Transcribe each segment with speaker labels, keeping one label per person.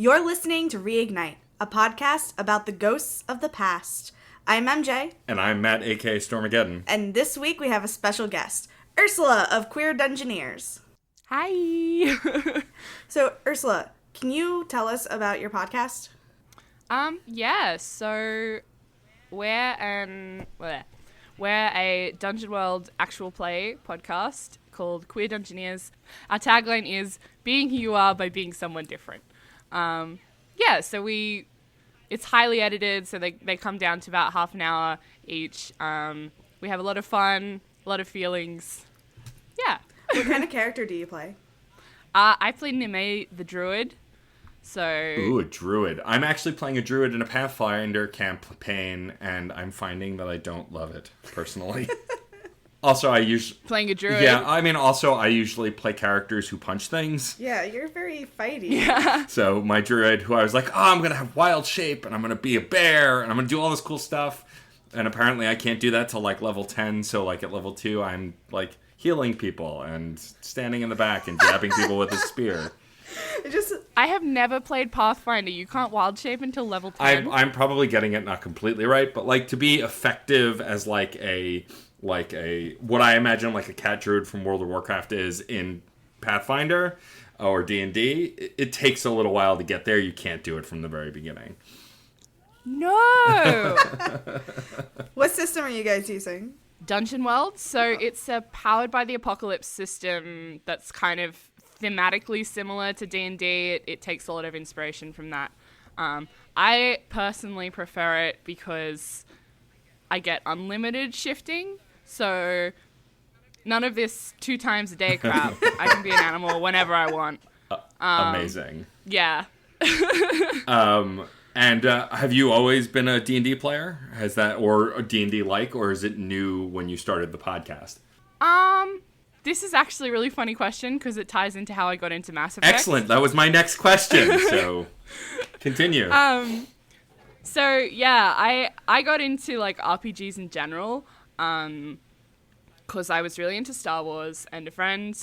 Speaker 1: You're listening to Reignite, a podcast about the ghosts of the past. I'm MJ.
Speaker 2: And I'm Matt, aka Stormageddon.
Speaker 1: And this week we have a special guest, Ursula of Queer Dungeoneers.
Speaker 3: Hi!
Speaker 1: So, Ursula, can you tell us about your podcast?
Speaker 3: So we're a Dungeon World actual play podcast called Queer Dungeoneers. Our tagline is, being who you are by being someone different. It's highly edited, so they come down to about half an hour each. We have a lot of fun, a lot of feelings. Yeah.
Speaker 1: What kind of character do you play?
Speaker 3: I played Nime the Druid.
Speaker 2: Ooh, a druid. I'm actually playing a druid in a Pathfinder campaign, and I'm finding that I don't love it, personally. Also,
Speaker 3: Playing a druid?
Speaker 2: Yeah, I usually play characters who punch things.
Speaker 1: Yeah, you're very fighty.
Speaker 3: Yeah.
Speaker 2: So my druid, who I was like, I'm going to have wild shape, and I'm going to be a bear, and I'm going to do all this cool stuff. And apparently I can't do that till, level 10, so, at level 2, I'm, healing people and standing in the back and jabbing people with a spear.
Speaker 3: I have never played Pathfinder. You can't wild shape until level 10.
Speaker 2: I'm probably getting it not completely right, but, to be effective as, what I imagine a cat druid from World of Warcraft is in Pathfinder or D&D, it takes a little while to get there. You can't do it from the very beginning.
Speaker 3: No!
Speaker 1: What system are you guys using?
Speaker 3: Dungeon World. So it's a powered by the apocalypse system that's kind of thematically similar to D&D. It takes a lot of inspiration from that. I personally prefer it because I get unlimited shifting. So none of this 2 times a day crap. I can be an animal whenever I want.
Speaker 2: Amazing.
Speaker 3: Yeah.
Speaker 2: And have you always been a D&D player? Has that, or a D&D or is it new when you started the podcast?
Speaker 3: This is actually a really funny question because it ties into how I got into Mass Effect.
Speaker 2: Excellent. That was my next question. So continue.
Speaker 3: I got into RPGs in general. Because I was really into Star Wars, and an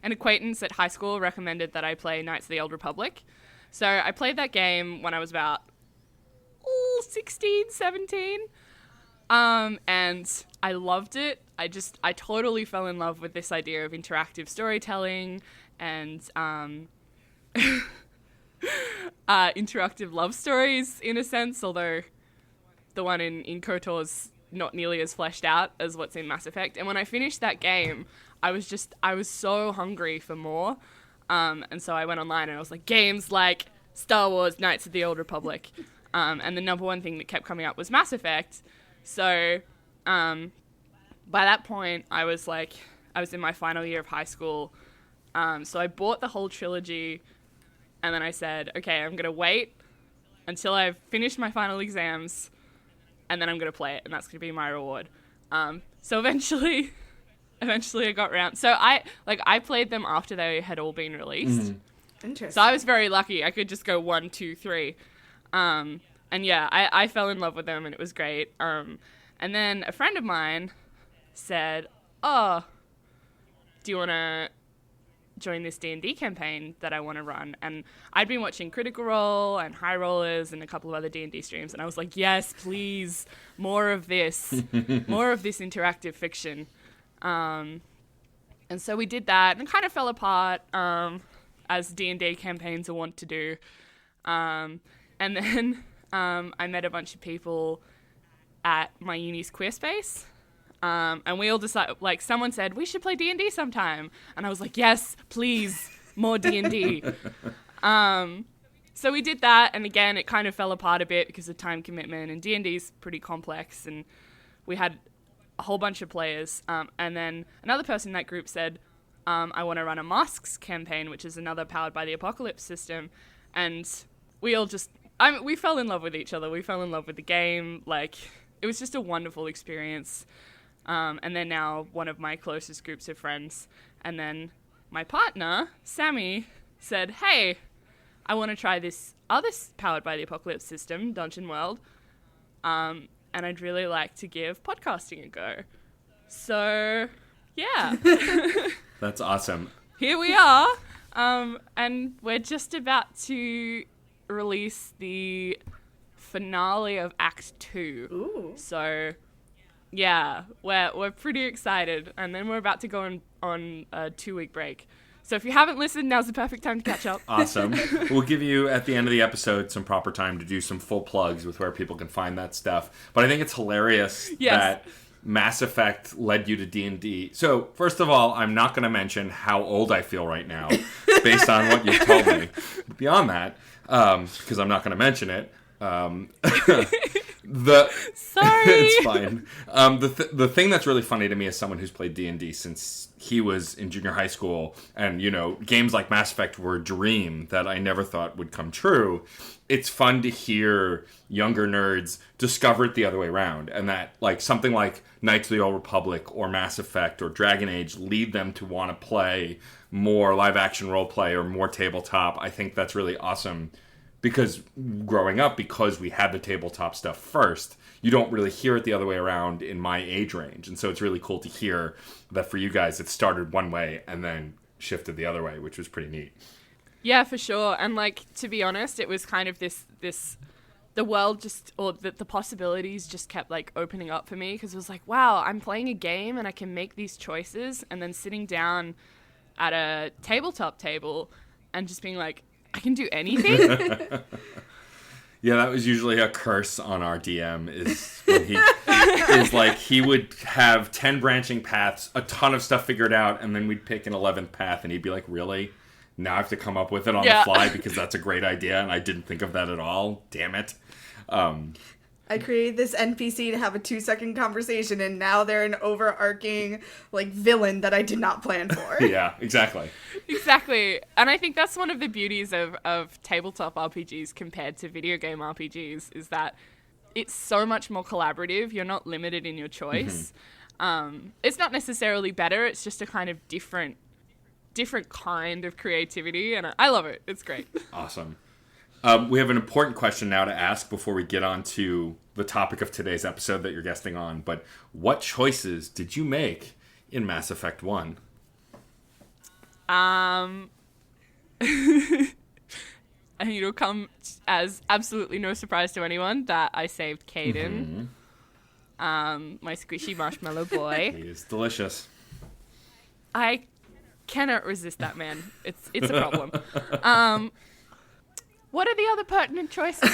Speaker 3: acquaintance at high school recommended that I play Knights of the Old Republic. So I played that game when I was about 16, 17. And I loved it. I totally fell in love with this idea of interactive storytelling and interactive love stories, in a sense, although the one in KOTOR's not nearly as fleshed out as what's in Mass Effect. And when I finished that game, I was so hungry for more. And so I went online and I was like, games like Star Wars, Knights of the Old Republic. And the number one thing that kept coming up was Mass Effect. So by that point, I was in my final year of high school. So I bought the whole trilogy, and then I said, okay, I'm going to wait until I've finished my final exams, and then I'm going to play it, and that's going to be my reward. So eventually I got around. So I played them after they had all been released.
Speaker 2: Mm.
Speaker 1: Interesting.
Speaker 3: So I was very lucky. I could just go 1, 2, 3. And yeah, I fell in love with them, and it was great. And then a friend of mine said, oh, do you want to join this D&D campaign that I want to run? And I'd been watching Critical Role and High Rollers and a couple of other D&D streams, and I was like, yes, please, more of this interactive fiction. And so we did that, and it kind of fell apart, as D&D campaigns are wont to do. And then I met a bunch of people at my uni's queer space. And we all decided, someone said, we should play D&D sometime. And I was like, yes, please, more D&D. So we did that, and again, it kind of fell apart a bit because of time commitment, and D&D's pretty complex, and we had a whole bunch of players. And then another person in that group said, I want to run a Masks campaign, which is another powered by the apocalypse system. And we all we fell in love with each other. We fell in love with the game. It was just a wonderful experience. And they're now one of my closest groups of friends. And then my partner, Sammy, said, hey, I want to try this other powered by the apocalypse system, Dungeon World. And I'd really like to give podcasting a go. So, yeah.
Speaker 2: That's awesome.
Speaker 3: Here we are. And we're just about to release the finale of Act 2.
Speaker 1: Ooh.
Speaker 3: So, yeah, we're pretty excited. And then we're about to go on a 2-week break. So if you haven't listened, now's the perfect time to catch up.
Speaker 2: Awesome. We'll give you, at the end of the episode, some proper time to do some full plugs with where people can find that stuff. But I think it's hilarious that Mass Effect led you to D&D. So, first of all, I'm not going to mention how old I feel right now, based on what you've told me. Beyond that, because I'm not going to mention it,
Speaker 3: Sorry.
Speaker 2: it's fine. The thing that's really funny to me as someone who's played D&D since he was in junior high school, and games like Mass Effect were a dream that I never thought would come true. It's fun to hear younger nerds discover it the other way around, and that something like Knights of the Old Republic or Mass Effect or Dragon Age lead them to want to play more live action role play or more tabletop. I think that's really awesome. Because growing up, because we had the tabletop stuff first, you don't really hear it the other way around in my age range. And so it's really cool to hear that for you guys, it started one way and then shifted the other way, which was pretty neat.
Speaker 3: Yeah, for sure. And to be honest, it was kind of this the world the possibilities just kept opening up for me, because it was wow, I'm playing a game and I can make these choices, and then sitting down at a tabletop table and just being I can do anything.
Speaker 2: Yeah, that was usually a curse on our DM, is when he would have 10 branching paths, a ton of stuff figured out, and then we'd pick an 11th path, and he'd be like, really? Now I have to come up with it on the fly because that's a great idea, and I didn't think of that at all. Damn it.
Speaker 1: I created this NPC to have a 2-second conversation, and now they're an overarching villain that I did not plan for.
Speaker 2: Yeah, exactly.
Speaker 3: Exactly. And I think that's one of the beauties of tabletop RPGs compared to video game RPGs, is that it's so much more collaborative. You're not limited in your choice. Mm-hmm. It's not necessarily better. It's just a kind of different kind of creativity. And I love it. It's great.
Speaker 2: Awesome. We have an important question now to ask before we get on to the topic of today's episode that you're guesting on. But what choices did you make in Mass Effect 1?
Speaker 3: And it'll come as absolutely no surprise to anyone that I saved Caden, my squishy marshmallow boy.
Speaker 2: He is delicious.
Speaker 3: I cannot resist that man. It's a problem. What are the other pertinent choices?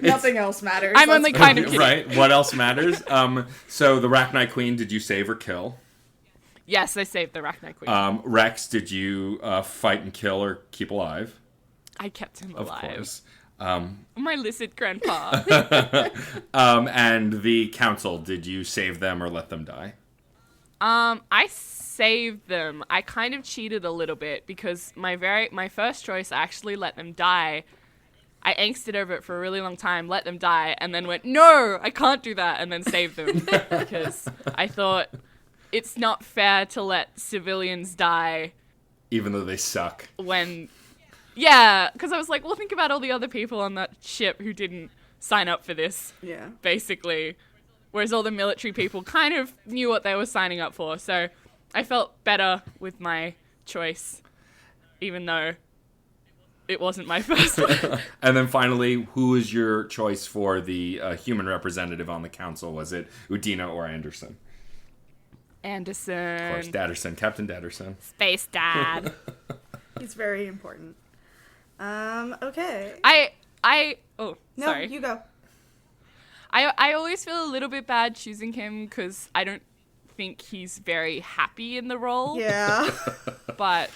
Speaker 1: Nothing else matters.
Speaker 3: I'm only kind of kidding.
Speaker 2: Right? What else matters? So the Rachni Queen, did you save or kill?
Speaker 3: Yes, I saved the Rachni Queen.
Speaker 2: Rex, did you fight and kill or keep alive?
Speaker 3: I kept him alive.
Speaker 2: Of course.
Speaker 3: My lizard grandpa.
Speaker 2: And the Council, did you save them or let them die?
Speaker 3: I saved them. I kind of cheated a little bit because my first choice, I actually let them die. I angsted over it for a really long time, let them die, and then went, no, I can't do that, and then saved them. Because I thought it's not fair to let civilians die.
Speaker 2: Even though they suck.
Speaker 3: Yeah, because I was like, well, think about all the other people on that ship who didn't sign up for this.
Speaker 1: Yeah.
Speaker 3: Basically. Whereas all the military people kind of knew what they were signing up for. So I felt better with my choice, even though it wasn't my first one.
Speaker 2: And then finally, who was your choice for the human representative on the council? Was it Udina or Anderson?
Speaker 3: Anderson.
Speaker 2: Of course, Dadderson. Captain Dadderson.
Speaker 3: Space Dad.
Speaker 1: He's very important. Okay.
Speaker 3: Oh,
Speaker 1: No,
Speaker 3: sorry.
Speaker 1: you go.
Speaker 3: I always feel a little bit bad choosing him because I don't think he's very happy in the role.
Speaker 1: Yeah.
Speaker 3: But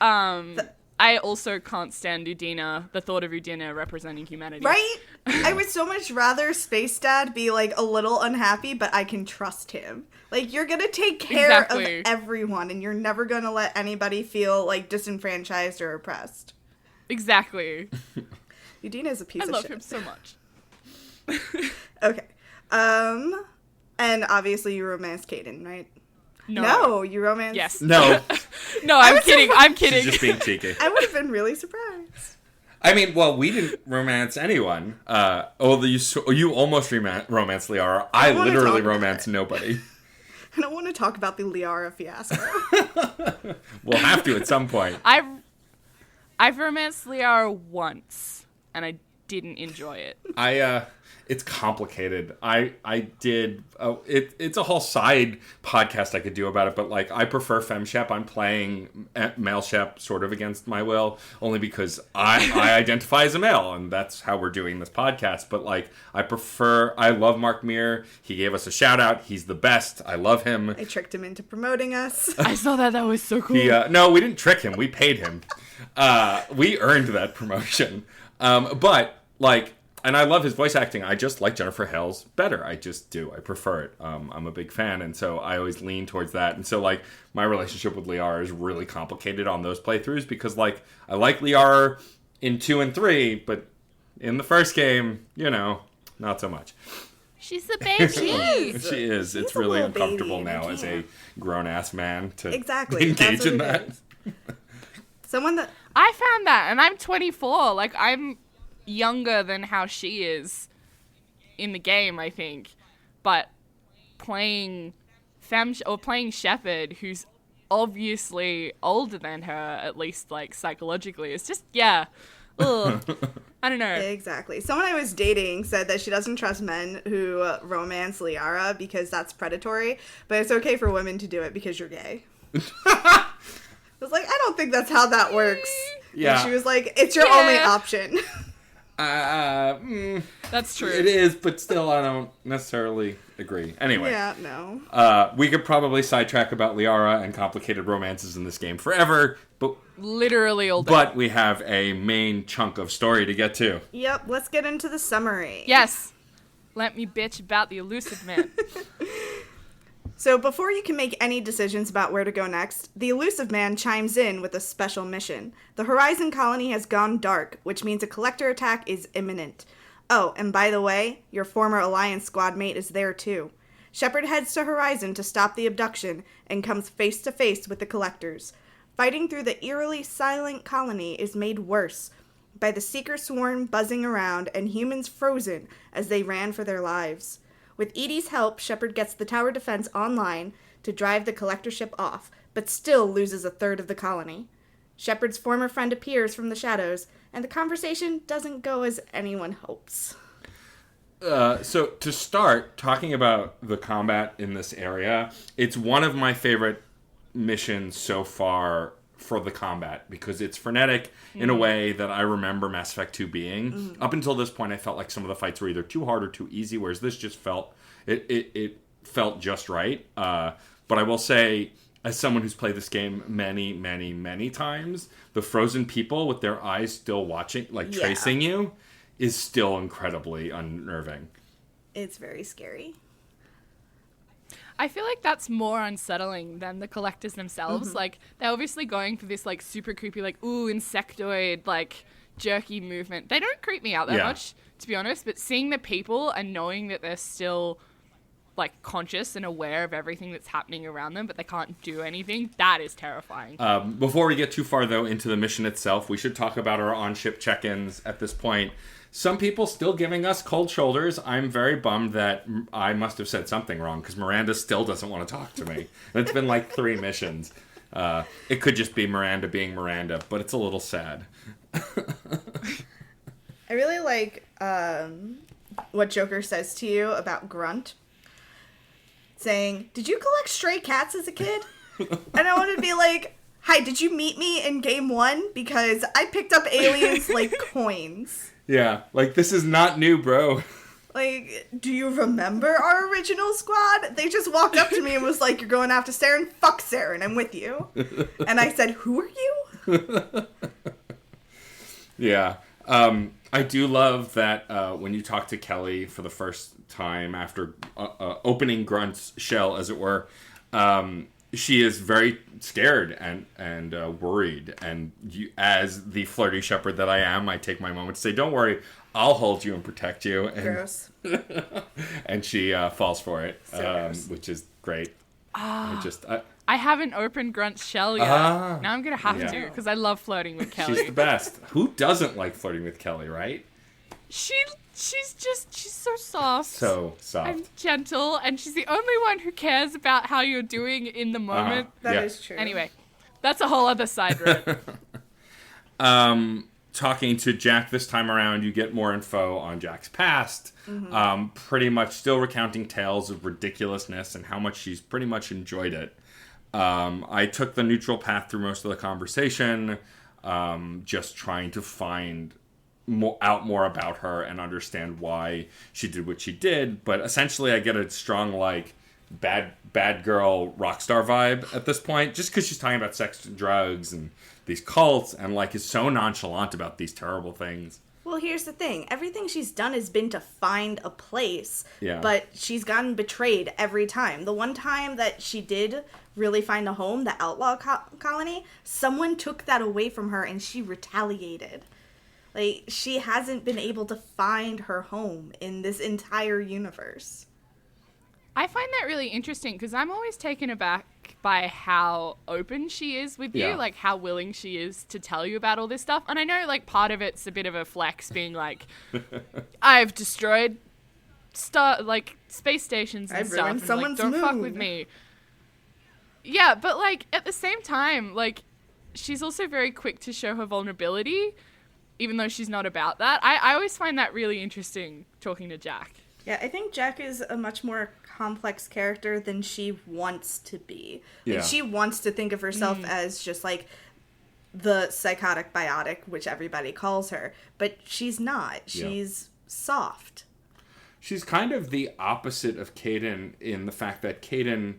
Speaker 3: I also can't stand Udina, the thought of Udina representing humanity.
Speaker 1: Right? I would so much rather Space Dad be a little unhappy, but I can trust him. You're gonna take care of everyone, and you're never gonna let anybody feel disenfranchised or oppressed.
Speaker 3: Exactly.
Speaker 1: Udina's a piece of shit.
Speaker 3: I love him so much.
Speaker 1: Okay. And obviously you romance Caden, right?
Speaker 3: No,
Speaker 1: you romance...
Speaker 3: Yes.
Speaker 2: No.
Speaker 3: No, I'm kidding. I'm kidding.
Speaker 2: She's just being cheeky.
Speaker 1: I would have been really surprised.
Speaker 2: I mean, well, we didn't romance anyone. You almost romanced Liara. I literally romanced nobody.
Speaker 1: I don't want to talk about the Liara fiasco.
Speaker 2: We'll have to at some point.
Speaker 3: I've romanced Liara once, and I didn't enjoy it.
Speaker 2: It's complicated. I did. It's a whole side podcast I could do about it, but like I prefer FemShep. I'm playing male Shep sort of against my will, only because I identify as a male, and that's how we're doing this podcast. But like I love Mark Meir. He gave us a shout out. He's the best. I love him.
Speaker 1: I tricked him into promoting us.
Speaker 3: I saw that. That was so cool.
Speaker 2: No, we didn't trick him. We paid him. We earned that promotion. But like. And I love his voice acting. I just like Jennifer Hale's better. I just do. I prefer it. I'm a big fan, and so I always lean towards that. And so, like, my relationship with Liara is really complicated on those playthroughs because, like, I like Liara in 2 and 3, but in the first game, not so much.
Speaker 3: She's a baby.
Speaker 2: She is. It's really uncomfortable now as a grown-ass man to engage in that.
Speaker 1: Someone that...
Speaker 3: I found that, and I'm 24. Like, I'm younger than how she is in the game, I think, but playing Shepard, who's obviously older than her, at least like psychologically, it's just I don't know.
Speaker 1: Exactly. Someone I was dating said that she doesn't trust men who romance Liara because that's predatory, but it's okay for women to do it because you're gay. I was like, I don't think that's how that works. Yeah. And she was like, it's your only option.
Speaker 3: That's true.
Speaker 2: It is, but still, I don't necessarily agree. Anyway.
Speaker 1: Yeah, no.
Speaker 2: We could probably sidetrack about Liara and complicated romances in this game forever, but
Speaker 3: literally all day.
Speaker 2: But we have a main chunk of story to get to.
Speaker 1: Yep, let's get into the summary.
Speaker 3: Yes. Let me bitch about the Illusive Man.
Speaker 1: So before you can make any decisions about where to go next, the Illusive Man chimes in with a special mission. The Horizon colony has gone dark, which means a collector attack is imminent. Oh, and by the way, your former Alliance squad mate is there too. Shepard heads to Horizon to stop the abduction and comes face to face with the collectors. Fighting through the eerily silent colony is made worse by the Seeker swarm buzzing around and humans frozen as they ran for their lives. With EDI's help, Shepard gets the tower defense online to drive the collector ship off, but still loses a third of the colony. Shepard's former friend appears from the shadows, and the conversation doesn't go as anyone hopes.
Speaker 2: So to start, talking about the combat in this area, it's one of my favorite missions so far for the combat because it's frenetic in a way that I remember Mass Effect 2 being. Up until this point, I felt like some of the fights were either too hard or too easy, whereas this just felt it felt just right. But I will say, as someone who's played this game many, many, many times, the frozen people with their eyes still watching, tracing you, is still incredibly unnerving.
Speaker 1: It's very scary.
Speaker 3: I feel like that's more unsettling than the collectors themselves. Like, they're obviously going for this, like, super creepy, like, insectoid, like, jerky movement. They don't creep me out that much, to be honest, but seeing the people and knowing that they're still, like, conscious and aware of everything that's happening around them, but they can't do anything, that is terrifying.
Speaker 2: Before we get too far, though, into the mission itself, we should talk about our on-ship check-ins at this point. Some people still giving us cold shoulders. I'm very bummed that I must have said something wrong because Miranda still doesn't want to talk to me. And it's been like 3 missions. It could just be Miranda being Miranda, but it's a little sad.
Speaker 1: I really like what Joker says to you about Grunt. Saying, did you collect stray cats as a kid? And I want to be like, hi, did you meet me in game 1? Because I picked up aliens like coins.
Speaker 2: Yeah, like, this is not new, bro.
Speaker 1: Like, do you remember our original squad? They just walked up to me and was like, you're going after Saren? Fuck Saren, I'm with you. And I said, who are you?
Speaker 2: Yeah. I do love that when you talk to Kelly for the first time after opening Grunt's shell, as it were, she is very scared and worried. And as the flirty shepherd that I am, I take my moment to say, don't worry, I'll hold you and protect you. And,
Speaker 1: gross.
Speaker 2: And she falls for it,
Speaker 1: So
Speaker 2: which is great.
Speaker 3: I haven't opened Grunt's shell yet. Now I'm going to have to because I love flirting with Kelly.
Speaker 2: She's the best. Who doesn't like flirting with Kelly, right?
Speaker 3: She's so soft.
Speaker 2: So soft.
Speaker 3: And gentle, and she's the only one who cares about how you're doing in the moment.
Speaker 1: That is true.
Speaker 3: Anyway, That's a whole other side road.
Speaker 2: Talking to Jack this time around, you get more info on Jack's past. Pretty much still recounting tales of ridiculousness and how much she's pretty much enjoyed it. I took the neutral path through most of the conversation, just trying to find out more about her and understand why she did what she did. But essentially, I get a strong, like, bad girl rock star vibe at this point, just because she's talking about sex and drugs and these cults and, like, is so nonchalant about these terrible things.
Speaker 1: Well, here's the thing. Everything she's done has been to find a place,
Speaker 2: Yeah.
Speaker 1: but she's gotten betrayed every time. The one time that she did really find a home, the outlaw colony, someone took that away from her and she retaliated. Like, she hasn't been able to find her home in this entire universe.
Speaker 3: I find that really interesting because I'm always taken aback by how open she is with you, like how willing she is to tell you about all this stuff. And I know, like, part of it's a bit of a flex, being like, I've destroyed space stations and
Speaker 1: I've
Speaker 3: stuff,
Speaker 1: ruined
Speaker 3: and,
Speaker 1: someone's
Speaker 3: like, don't fuck
Speaker 1: moon.
Speaker 3: with me. Yeah, but, like, at the same time, like, she's also very quick to show her vulnerability, even though she's not about that. I always find that really interesting talking to Jack.
Speaker 1: Yeah, I think Jack is a much more complex character than she wants to be. Like,
Speaker 2: Yeah.
Speaker 1: she wants to think of herself as just, like, the psychotic biotic, which everybody calls her. But she's not. She's soft.
Speaker 2: She's kind of the opposite of Caden in the fact that Caden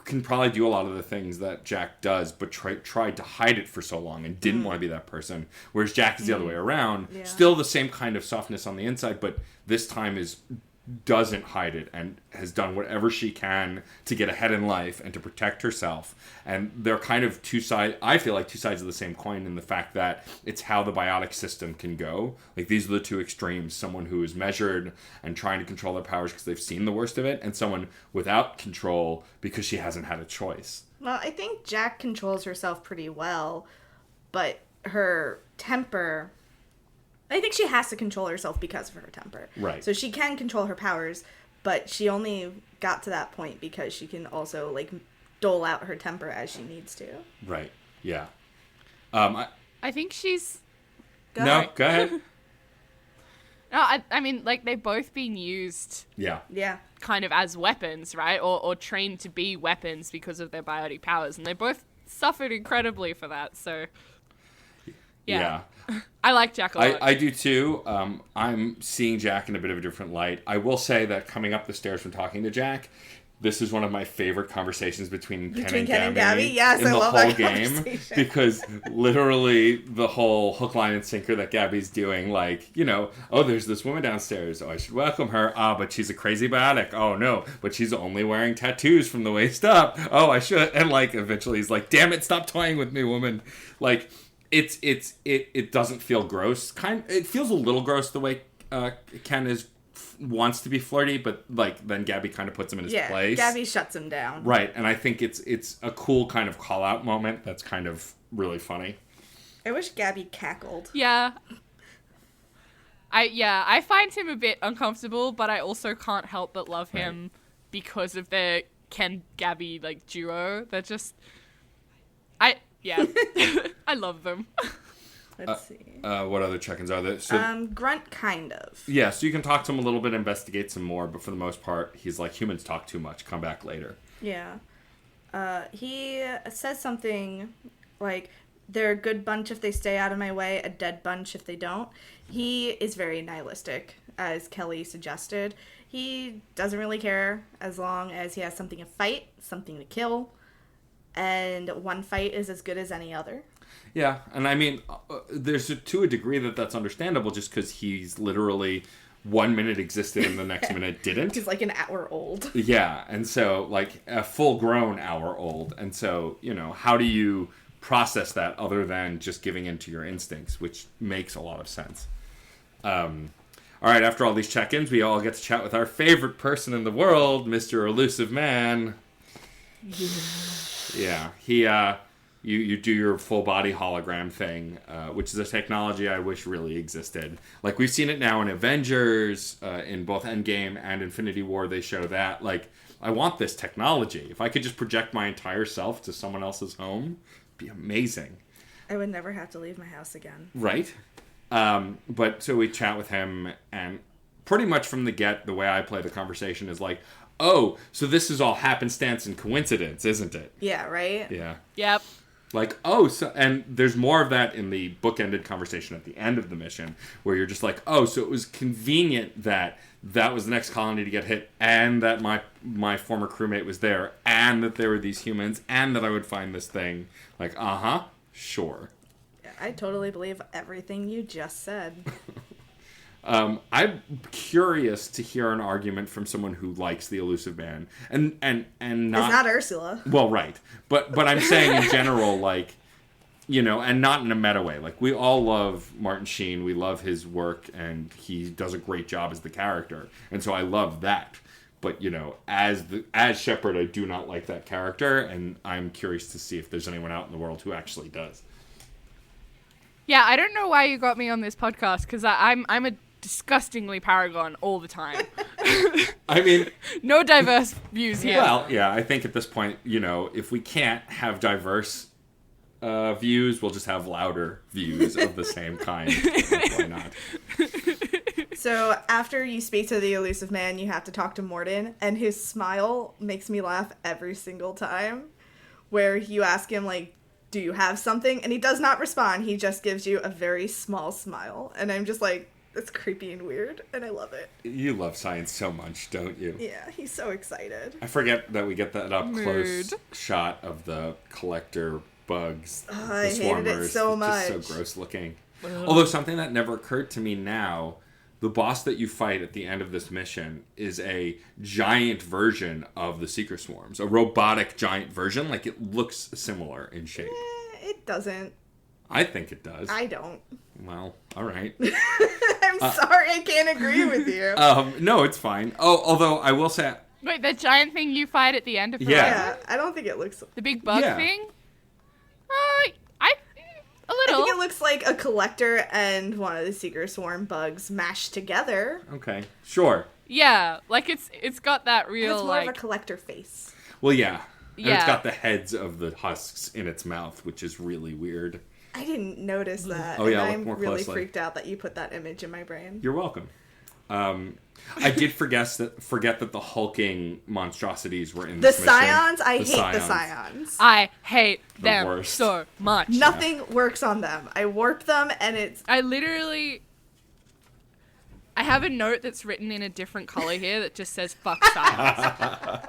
Speaker 2: can probably do a lot of the things that Jack does, but tried to hide it for so long and didn't want to be that person. Whereas Jack is the other way around.
Speaker 1: Yeah.
Speaker 2: Still the same kind of softness on the inside, but this time doesn't hide it and has done whatever she can to get ahead in life and to protect herself. And they're kind of I feel like two sides of the same coin in the fact that it's how the biotic system can go. Like, these are the two extremes. Someone who is measured and trying to control their powers because they've seen the worst of it, and someone without control because she hasn't had a choice.
Speaker 1: Well, I think Jack controls herself pretty well, but her temper... I think she has to control herself because of her temper.
Speaker 2: Right.
Speaker 1: So she can control her powers, but she only got to that point because she can also, like, dole out her temper as she needs to.
Speaker 2: Right. Yeah.
Speaker 3: I think she's...
Speaker 2: Go ahead.
Speaker 3: No, I mean, like, they've both been used...
Speaker 2: Yeah.
Speaker 1: Yeah.
Speaker 3: kind of as weapons, right? Or trained to be weapons because of their biotic powers. And they both suffered incredibly for that, so... Yeah. I like Jack a lot.
Speaker 2: I do too. I'm seeing Jack in a bit of a different light. I will say that coming up the stairs from talking to Jack, this is one of my favorite conversations between Ken and Gabby.
Speaker 1: Yes,
Speaker 2: in
Speaker 1: I
Speaker 2: the
Speaker 1: love
Speaker 2: whole
Speaker 1: that
Speaker 2: game,
Speaker 1: conversation.
Speaker 2: because literally the whole hook, line, and sinker that Gabby's doing, like, you know, oh, there's this woman downstairs. Oh, I should welcome her. Ah, but she's a crazy biotic. Oh no, but she's only wearing tattoos from the waist up. Oh, I should. And, like, eventually he's like, damn it, stop toying with me, woman. Like, it doesn't feel gross. It feels a little gross the way Ken wants to be flirty, but, like, then Gabby kind of puts him in his place.
Speaker 1: Gabby shuts him down.
Speaker 2: Right, and I think it's a cool kind of call out moment that's kind of really funny.
Speaker 1: I wish Gabby cackled.
Speaker 3: Yeah. I find him a bit uncomfortable, but I also can't help but love him because of their Ken-Gabby, like, duo. They're just... I love them.
Speaker 1: Let's see.
Speaker 2: What other check-ins are there? So,
Speaker 1: Grunt, kind of.
Speaker 2: yeah, so you can talk to him a little bit, investigate some more, but for the most part, he's like, humans talk too much, come back later.
Speaker 1: Yeah. He says something like, they're a good bunch if they stay out of my way, a dead bunch if they don't. He is very nihilistic, as Kelly suggested. He doesn't really care as long as he has something to fight, something to kill, and one fight is as good as any other.
Speaker 2: Yeah, and I mean, there's to a degree that's understandable, just because he's literally 1 minute existed and the next minute didn't.
Speaker 1: He's like an hour old.
Speaker 2: Yeah, and so, like, a full-grown hour old. And so, you know, how do you process that other than just giving in to your instincts, which makes a lot of sense. All right, after all these check-ins, we all get to chat with our favorite person in the world, Mr. Illusive Man. Yeah, he, you do your full body hologram thing, which is a technology I wish really existed. Like, we've seen it now in Avengers, in both Endgame and Infinity War, they show that. Like, I want this technology. If I could just project my entire self to someone else's home, be amazing.
Speaker 1: I would never have to leave my house again.
Speaker 2: Right? But so we chat with him, and pretty much from the get, the way I play the conversation is like, oh, so this is all happenstance and coincidence, isn't it?
Speaker 1: Yeah, right?
Speaker 2: Yeah.
Speaker 3: Yep.
Speaker 2: Like, oh, so, and there's more of that in the bookended conversation at the end of the mission, where you're just like, oh, so it was convenient that that was the next colony to get hit, and that my former crewmate was there, and that there were these humans, and that I would find this thing. Like, sure.
Speaker 1: I totally believe everything you just said.
Speaker 2: I'm curious to hear an argument from someone who likes the Illusive Man, and not.
Speaker 1: It's not Ursula.
Speaker 2: Well, right, but I'm saying in general, like, you know, and not in a meta way. Like, we all love Martin Sheen, we love his work, and he does a great job as the character, and so I love that. But, you know, as Shepard, I do not like that character, and I'm curious to see if there's anyone out in the world who actually does.
Speaker 3: Yeah, I don't know why you got me on this podcast, because I'm a disgustingly paragon all the time.
Speaker 2: I mean...
Speaker 3: No diverse views here.
Speaker 2: Well, yeah, I think at this point, you know, if we can't have diverse views, we'll just have louder views of the same kind. Why not?
Speaker 1: So after you speak to the Illusive Man, you have to talk to Morden, and his smile makes me laugh every single time, where you ask him, like, do you have something? And he does not respond. He just gives you a very small smile. And I'm just like, that's creepy and weird, and I love it.
Speaker 2: You love science so much, don't you?
Speaker 1: Yeah, he's so excited.
Speaker 2: I forget that we get that up-close shot of the collector bugs, the
Speaker 1: I hated
Speaker 2: swarmers.
Speaker 1: it so much.
Speaker 2: It's just so gross looking. Although something that never occurred to me now, the boss that you fight at the end of this mission is a giant version of the Seeker Swarms. A robotic giant version. Like, it looks similar in shape.
Speaker 1: It doesn't.
Speaker 2: I think it does.
Speaker 1: I don't.
Speaker 2: Well, all right.
Speaker 1: I'm sorry, I can't agree with you.
Speaker 2: No, it's fine. Oh, although I will say...
Speaker 3: Wait, the giant thing you fight at the end of Horizon?
Speaker 1: Yeah, I don't think it looks...
Speaker 3: The big bug thing? A
Speaker 1: I
Speaker 3: little.
Speaker 1: think it looks like a collector and one of the Seeker Swarm bugs mashed together.
Speaker 2: Okay, sure.
Speaker 3: Yeah, like it's got that real,
Speaker 1: It's more
Speaker 3: like...
Speaker 1: of a collector face.
Speaker 2: Well, yeah. And
Speaker 3: Yeah.
Speaker 2: it's got the heads of the husks in its mouth, which is really weird.
Speaker 1: I didn't notice that.
Speaker 2: Oh, yeah,
Speaker 1: and
Speaker 2: look
Speaker 1: I'm
Speaker 2: more
Speaker 1: really
Speaker 2: closely.
Speaker 1: freaked out that you put that image in my brain.
Speaker 2: You're welcome. I did forget that the hulking monstrosities were in
Speaker 1: The
Speaker 2: this mission.
Speaker 1: Scions, I hate the Scions.
Speaker 3: I hate them
Speaker 2: worst.
Speaker 3: so much.
Speaker 1: Nothing works on them. I warp them and it's...
Speaker 3: I have a note that's written in a different color here that just says fuck science.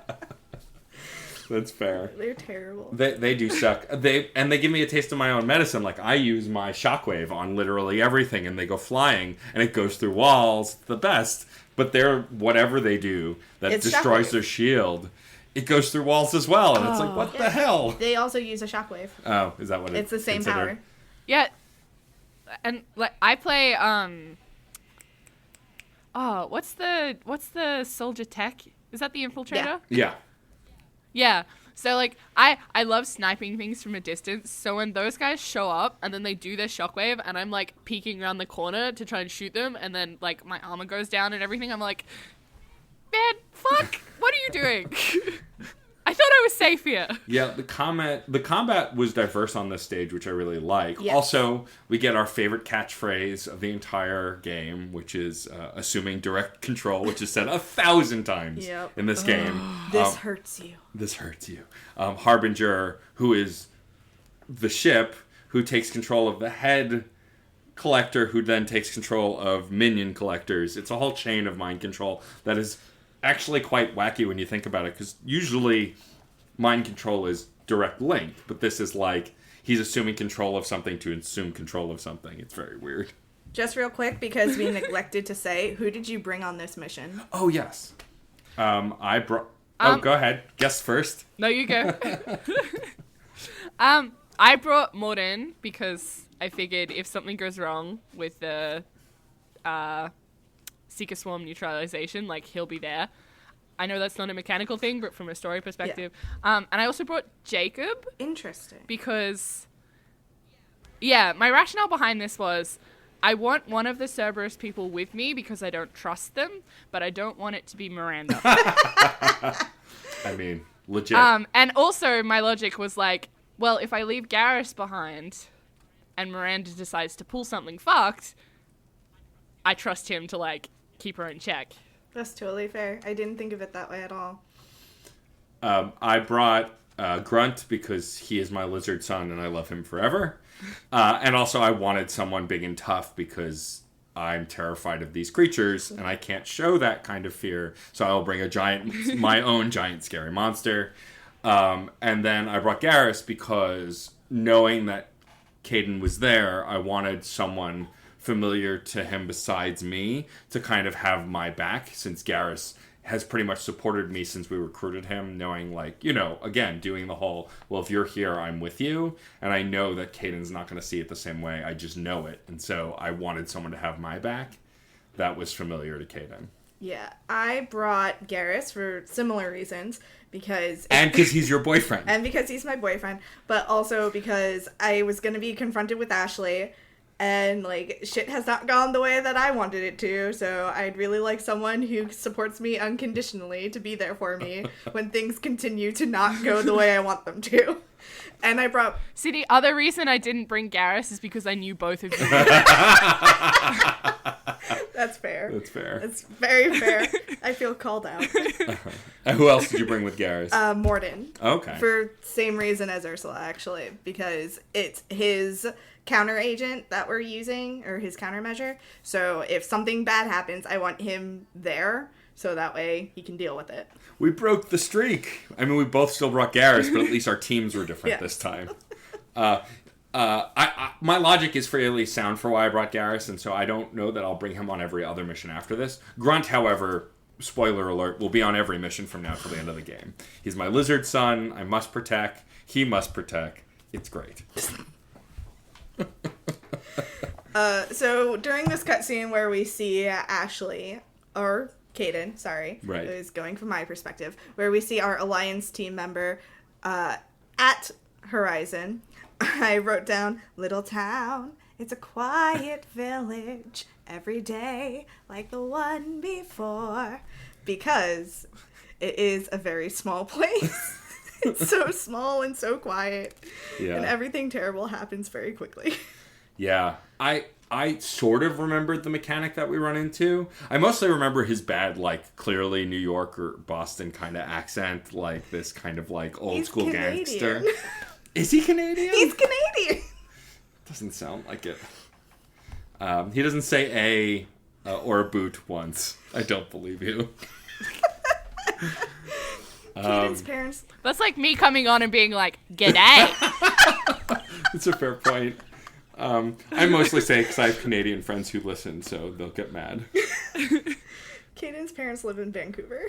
Speaker 2: That's fair.
Speaker 1: They're terrible.
Speaker 2: They do suck. They give me a taste of my own medicine. Like, I use my shockwave on literally everything, and they go flying, and it goes through walls. It's the best. But they're whatever they do that
Speaker 1: It's
Speaker 2: destroys
Speaker 1: shockwave.
Speaker 2: their shield, it goes through walls as well. And it's like, what the hell?
Speaker 1: They also use a shockwave.
Speaker 2: Oh, is that what
Speaker 1: It's the same
Speaker 2: considered?
Speaker 1: power.
Speaker 3: Yeah, and like I play what's the soldier tech? Is that the infiltrator?
Speaker 2: Yeah.
Speaker 3: Yeah. So like I love sniping things from a distance. So when those guys show up and then they do their shockwave and I'm like peeking around the corner to try and shoot them and then like my armor goes down and everything, I'm like, man, fuck, what are you doing? I thought I was safe here.
Speaker 2: Yeah, the combat was diverse on this stage, which I really like.
Speaker 1: Yes.
Speaker 2: Also, we get our favorite catchphrase of the entire game, which is assuming direct control, which is said 1,000 times in this game.
Speaker 1: This hurts you.
Speaker 2: This hurts you. Harbinger, who is the ship, who takes control of the head collector, who then takes control of minion collectors. It's a whole chain of mind control that is actually quite wacky when you think about it, because usually mind control is direct linked, but this is like he's assuming control of something to assume control of something. It's very weird.
Speaker 1: Just real quick, because we neglected to say, who did you bring on this mission?
Speaker 2: Oh, yes. I brought... Oh, go ahead. Guess first.
Speaker 3: No, you go. I brought Morden because I figured if something goes wrong with the Seeker Swarm neutralization, like, he'll be there. I know that's not a mechanical thing, but from a story perspective. And I also brought Jacob.
Speaker 1: Interesting.
Speaker 3: Because, yeah, my rationale behind this was I want one of the Cerberus people with me because I don't trust them, but I don't want it to be Miranda.
Speaker 2: I mean, legit.
Speaker 3: And also my logic was like, well, if I leave Garrus behind and Miranda decides to pull something fucked, I trust him to, like, keep her in check.
Speaker 1: That's totally fair. I didn't think of it that way at all.
Speaker 2: I brought Grunt because he is my lizard son and I love him forever. And also I wanted someone big and tough because I'm terrified of these creatures and I can't show that kind of fear. So I'll bring my own giant scary monster. And then I brought Garrus because knowing that Caden was there, I wanted someone familiar to him besides me to kind of have my back, since Garrus has pretty much supported me since we recruited him, knowing, like, you know, again, doing the whole, well, if you're here, I'm with you, and I know that Caden's not going to see it the same way, I just know it, and so I wanted someone to have my back that was familiar to Caden.
Speaker 1: Yeah, I brought Garrus for similar reasons, because
Speaker 2: he's your boyfriend.
Speaker 1: And because he's my boyfriend, but also because I was going to be confronted with Ashley, and, like, shit has not gone the way that I wanted it to, so I'd really like someone who supports me unconditionally to be there for me when things continue to not go the way I want them to. And I brought...
Speaker 3: See, the other reason I didn't bring Garrus is because I knew both of you.
Speaker 1: That's fair.
Speaker 2: That's fair.
Speaker 1: That's very fair. I feel called out.
Speaker 2: Who else did you bring with Garrus?
Speaker 1: Morden.
Speaker 2: Okay.
Speaker 1: For same reason as Ursula, actually, because it's his counter agent that we're using, or his countermeasure. So if something bad happens, I want him there, so that way he can deal with it.
Speaker 2: We broke the streak. I mean, we both still brought Garrus, but at least our teams were different this time. My logic is fairly sound for why I brought Garrus, and so I don't know that I'll bring him on every other mission after this. Grunt, however, spoiler alert, will be on every mission from now till the end of the game. He's my lizard son. I must protect. He must protect. It's great.
Speaker 1: So during this cutscene where we see Ashley, or Caden, sorry,
Speaker 2: right,
Speaker 1: it was going from my perspective, where we see our Alliance team member at Horizon, I wrote down, little town, it's a quiet village, every day like the one before, because it is a very small place. It's so small and so quiet, and everything terrible happens very quickly.
Speaker 2: Yeah, I sort of remembered the mechanic that we run into. I mostly remember his bad, like, clearly New York or Boston kind of accent, like this kind of, like, old school gangster. Is he Canadian?
Speaker 1: He's Canadian!
Speaker 2: Doesn't sound like it. He doesn't say or a boot once. I don't believe you.
Speaker 1: Caden's parents...
Speaker 3: That's like me coming on and being like, g'day.
Speaker 2: It's a fair point. I mostly say because I have Canadian friends who listen, so they'll get mad.
Speaker 1: Caden's parents live in Vancouver.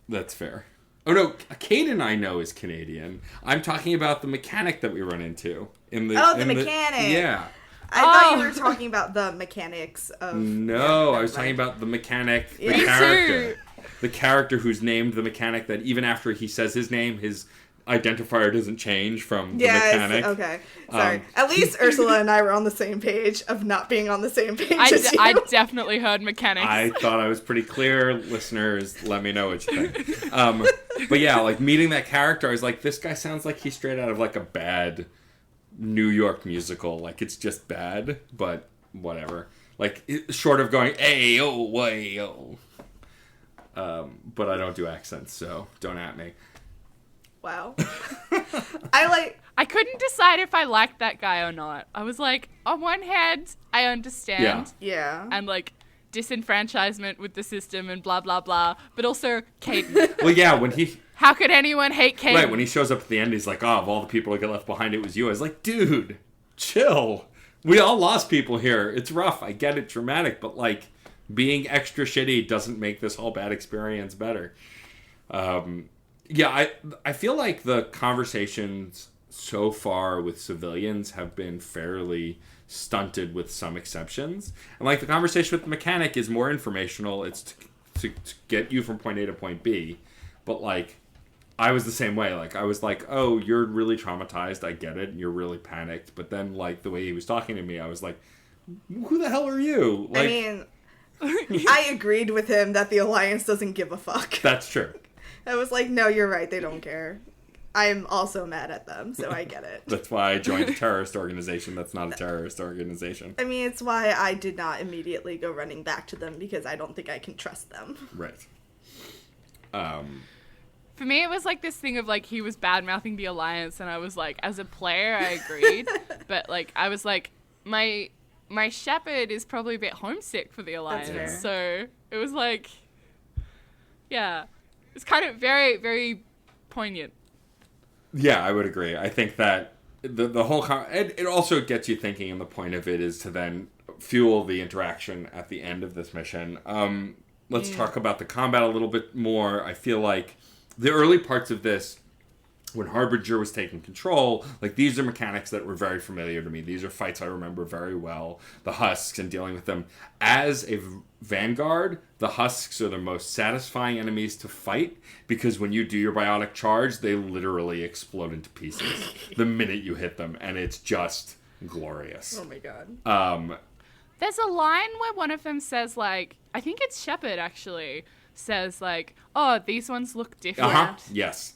Speaker 2: That's fair. Oh no, Caden I know is Canadian. I'm talking about the mechanic that we run into.
Speaker 1: The mechanic!
Speaker 2: Yeah.
Speaker 1: I thought you were talking about the mechanics of...
Speaker 2: No, I was talking about the mechanic, the character. The character who's named the mechanic, that even after he says his name, his identifier doesn't change from the mechanic.
Speaker 1: Okay. Sorry. At least Ursula and I were on the same page of not being on the same page as you.
Speaker 3: I definitely heard mechanics.
Speaker 2: I thought I was pretty clear. Listeners, let me know what you think. But yeah, like, meeting that character, I was like, this guy sounds like he's straight out of, like, a bad New York musical. Like, it's just bad, but whatever. Like, short of going, ayo, way-yo. But I don't do accents, so don't at me.
Speaker 1: Wow.
Speaker 3: I couldn't decide if I liked that guy or not. I was like, on one hand, I understand.
Speaker 1: Yeah.
Speaker 3: And, like, disenfranchisement with the system and blah, blah, blah. But also, Caden.
Speaker 2: Well, yeah, when he...
Speaker 3: How could anyone hate Caden?
Speaker 2: Right, when he shows up at the end, he's like, oh, of all the people that get left behind, it was you. I was like, dude, chill. We all lost people here. It's rough. I get it, dramatic, but, like, being extra shitty doesn't make this whole bad experience better. Yeah, I feel like the conversations so far with civilians have been fairly stunted with some exceptions. And, like, the conversation with the mechanic is more informational. It's to get you from point A to point B. But, like, I was the same way. Like, I was like, oh, you're really traumatized. I get it. You're really panicked. But then, like, the way he was talking to me, I was like, who the hell are you? Like,
Speaker 1: I mean, I agreed with him that the Alliance doesn't give a fuck.
Speaker 2: That's true.
Speaker 1: I was like, no, you're right. They don't care. I'm also mad at them, so I get it.
Speaker 2: That's why I joined a terrorist organization that's not a terrorist organization.
Speaker 1: I mean, it's why I did not immediately go running back to them, because I don't think I can trust them.
Speaker 2: Right.
Speaker 3: For me, it was like this thing of like he was bad-mouthing the Alliance, and I was like, as a player, I agreed. But like, I was like, my shepherd is probably a bit homesick for the Alliance. So it was like, yeah. It's kind of very, very poignant.
Speaker 2: Yeah, I would agree. I think that the whole... it also gets you thinking, and the point of it is to then fuel the interaction at the end of this mission. Let's talk about the combat a little bit more. I feel like the early parts of this, when Harbinger was taking control, like, these are mechanics that were very familiar to me. These are fights I remember very well. The Husks and dealing with them. As a Vanguard, the Husks are the most satisfying enemies to fight, because when you do your biotic charge, they literally explode into pieces the minute you hit them, and it's just glorious.
Speaker 1: Oh my god.
Speaker 3: There's a line where one of them says, like, I think it's Shepard, actually, says, like, oh, these ones look different.
Speaker 2: Uh-huh. Yes.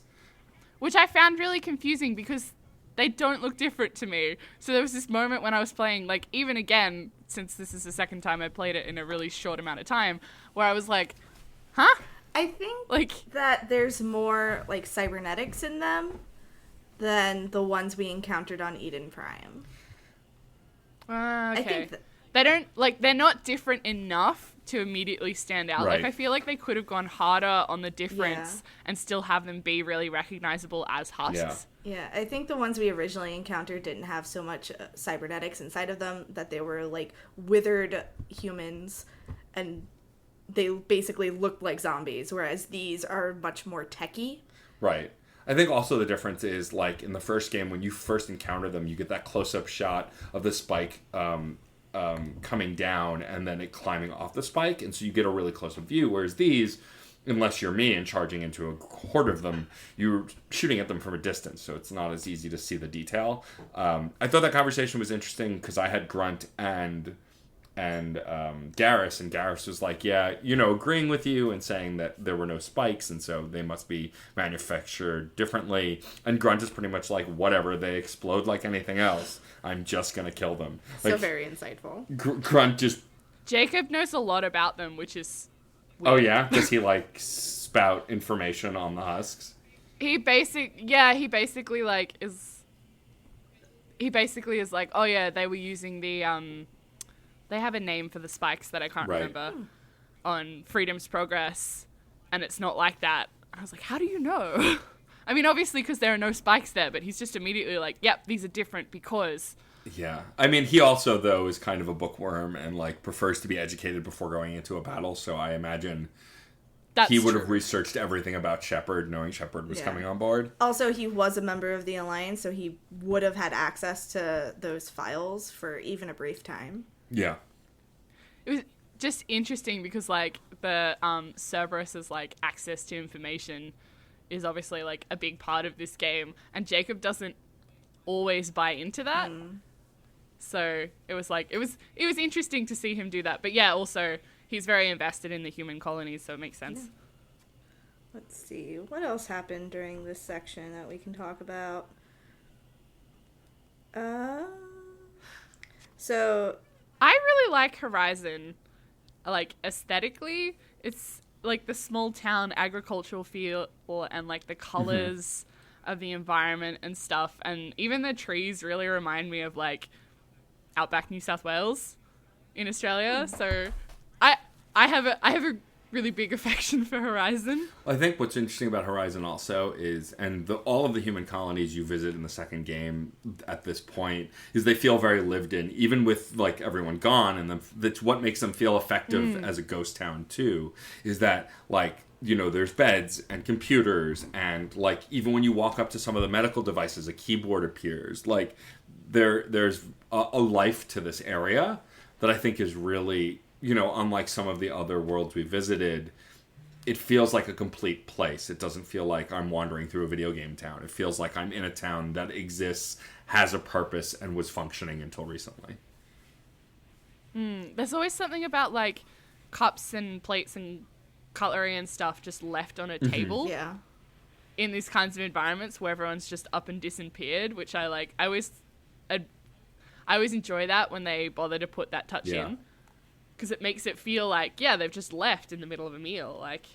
Speaker 3: Which I found really confusing, because they don't look different to me. So there was this moment when I was playing, like, even again, since this is the second time I played it in a really short amount of time, where I was like, huh?
Speaker 1: I think
Speaker 3: like
Speaker 1: that there's more, like, cybernetics in them than the ones we encountered on Eden Prime.
Speaker 3: Okay.
Speaker 1: I think
Speaker 3: they don't, like, they're not different enough to immediately stand out.
Speaker 2: Right.
Speaker 3: Like, I feel like they could have gone harder on the difference and still have them be really recognizable as Husks.
Speaker 1: Yeah, I think the ones we originally encountered didn't have so much cybernetics inside of them, that they were, like, withered humans, and they basically looked like zombies, whereas these are much more techy.
Speaker 2: Right. I think also the difference is, like, in the first game, when you first encounter them, you get that close-up shot of the spike coming down and then it climbing off the spike, and so you get a really close-up view, whereas these, unless you're me and charging into a horde of them, you're shooting at them from a distance, so it's not as easy to see the detail. I thought that conversation was interesting because I had Grunt and Garrus, and Garrus was like, yeah, you know, agreeing with you and saying that there were no spikes, and so they must be manufactured differently. And Grunt is pretty much like, whatever, they explode like anything else. I'm just gonna kill them. Like,
Speaker 1: So very insightful.
Speaker 2: Grunt just...
Speaker 3: Jacob knows a lot about them, which is weird.
Speaker 2: Oh yeah? Does he, like, spout information on the Husks?
Speaker 3: He basically like is like, oh yeah, they were using the they have a name for the spikes that I can't remember on Freedom's Progress, and it's not like that. I was like, how do you know? I mean, obviously because there are no spikes there, but he's just immediately like, yep, these are different because...
Speaker 2: Yeah. I mean, he also, though, is kind of a bookworm and, like, prefers to be educated before going into a battle, so I imagine he would have researched everything about Shepard, knowing Shepard was coming on board.
Speaker 1: Also, he was a member of the Alliance, so he would have had access to those files for even a brief time.
Speaker 2: Yeah.
Speaker 3: It was just interesting because, like, the Cerberus's, like, access to information is obviously, like, a big part of this game, and Jacob doesn't always buy into that. So it was like, it was interesting to see him do that. But yeah, also, he's very invested in the human colonies, so it makes sense.
Speaker 1: Yeah. Let's see, what else happened during this section that we can talk about? So...
Speaker 3: I really like Horizon, like, aesthetically. It's, like, the small town agricultural feel and, like, the colors of the environment and stuff. And even the trees really remind me of, like, outback New South Wales in Australia. So I have a really big affection for Horizon.
Speaker 2: I think what's interesting about Horizon also is, and all of the human colonies you visit in the second game at this point, is they feel very lived in, even with, like, everyone gone, and that's what makes them feel effective as a ghost town too, is that, like, you know, there's beds and computers, and, like, even when you walk up to some of the medical devices, a keyboard appears. Like, there's a life to this area that I think is really, you know, unlike some of the other worlds we visited, it feels like a complete place. It doesn't feel like I'm wandering through a video game town. It feels like I'm in a town that exists, has a purpose, and was functioning until recently.
Speaker 3: There's always something about, like, cups and plates and cutlery and stuff just left on a table.
Speaker 1: Yeah.
Speaker 3: in these kinds of environments where everyone's just up and disappeared, which I like. I always enjoy that when they bother to put that touch in, because it makes it feel like, yeah, they've just left in the middle of a meal. Like,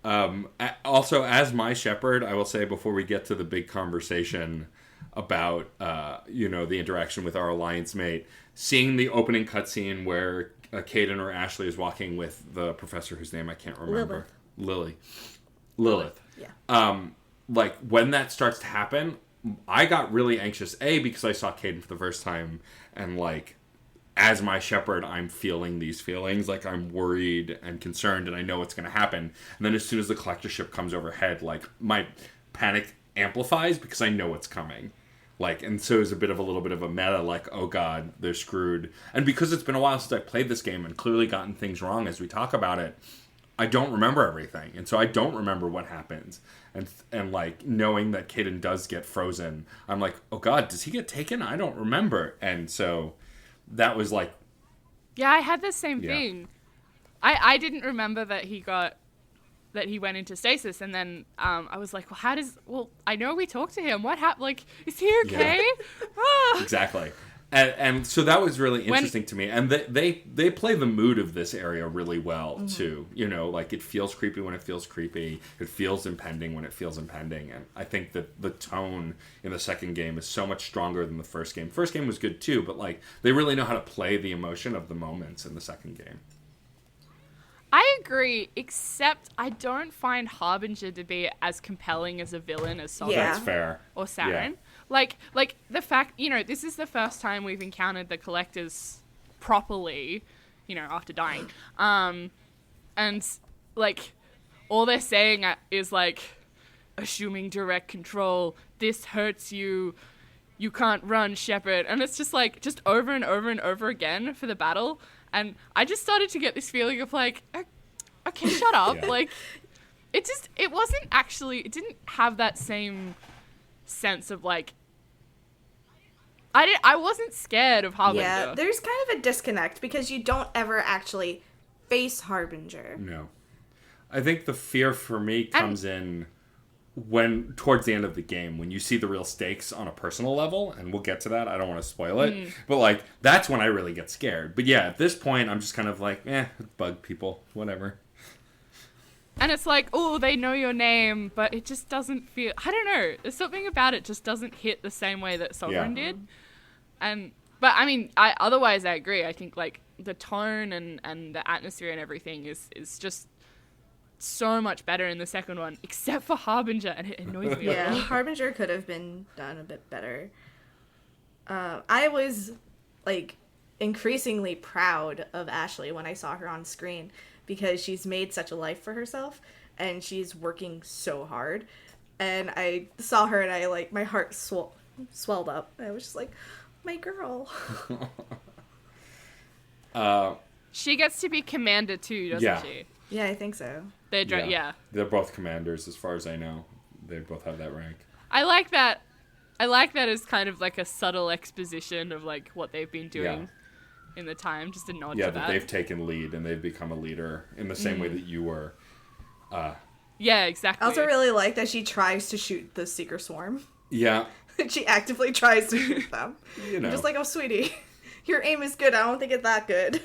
Speaker 2: also, as my shepherd, I will say before we get to the big conversation about the interaction with our alliance mate, seeing the opening cutscene where Caden or Ashley is walking with the professor whose name I can't remember. Lilith.
Speaker 1: Yeah.
Speaker 2: Like, when that starts to happen, I got really anxious, because I saw Caden for the first time, and, like, as my shepherd, I'm feeling these feelings. Like, I'm worried and concerned, and I know what's going to happen. And then as soon as the collector ship comes overhead, like, my panic amplifies because I know what's coming. Like, and so it's a little bit of a meta, like, oh god, they're screwed. And because it's been a while since I played this game and clearly gotten things wrong as we talk about it, I don't remember everything. And so I don't remember what happens. And like, knowing that Caden does get frozen, I'm like, oh god, does he get taken? I don't remember. And so that was like...
Speaker 3: Yeah, I had the same thing. I didn't remember that he went into stasis, and then I was like, well, I know we talked to him. What happened? Like, is he okay?
Speaker 2: Yeah. Exactly. And so that was really interesting to me. And they play the mood of this area really well, too. You know, like, it feels creepy when it feels creepy. It feels impending when it feels impending. And I think that the tone in the second game is so much stronger than the first game. First game was good, too, but, like, they really know how to play the emotion of the moments in the second game.
Speaker 3: I agree, except I don't find Harbinger to be as compelling as a villain as Sovereign.
Speaker 1: Yeah.
Speaker 3: That's fair. Or Saren. Yeah. Like the fact, this is the first time we've encountered the Collectors properly, after dying. And, like, all they're saying is, like, assuming direct control, this hurts you, you can't run, Shepard. And it's just, like, just over and over and over again for the battle. And I just started to get this feeling of, like, okay, shut up. Yeah. Like, it didn't have that same sense of, like, I wasn't scared of Harbinger.
Speaker 1: Yeah, there's kind of a disconnect because you don't ever actually face Harbinger.
Speaker 2: No. I think the fear for me comes in when, towards the end of the game, when you see the real stakes on a personal level, and we'll get to that, I don't want to spoil it, but, like, that's when I really get scared. But yeah, at this point, I'm just kind of like, bug people, whatever.
Speaker 3: And it's like, oh, they know your name, but it just doesn't feel... I don't know. There's something about it just doesn't hit the same way that Sovereign did. But, I mean, otherwise I agree. I think, like, the tone and the atmosphere and everything is just so much better in the second one, except for Harbinger, and it annoys me.
Speaker 1: Yeah, Harbinger could have been done a bit better. I was, like, increasingly proud of Ashley when I saw her on screen, because she's made such a life for herself, and she's working so hard. And I saw her, and I, like, my heart swelled up. I was just like, my girl.
Speaker 3: She gets to be commander too, doesn't she?
Speaker 1: Yeah, I think so.
Speaker 2: They're both commanders, as far as I know. They both have that rank.
Speaker 3: I like that as kind of like a subtle exposition of, like, what they've been doing in the time, just a nod to that.
Speaker 2: Yeah, that they've taken lead and they've become a leader in the same way that you were.
Speaker 3: Yeah, exactly.
Speaker 1: I also really like that she tries to shoot the Seeker Swarm.
Speaker 2: Yeah.
Speaker 1: She actively tries to shoot them. I'm just like, oh, sweetie, your aim is good. I don't think it's that good.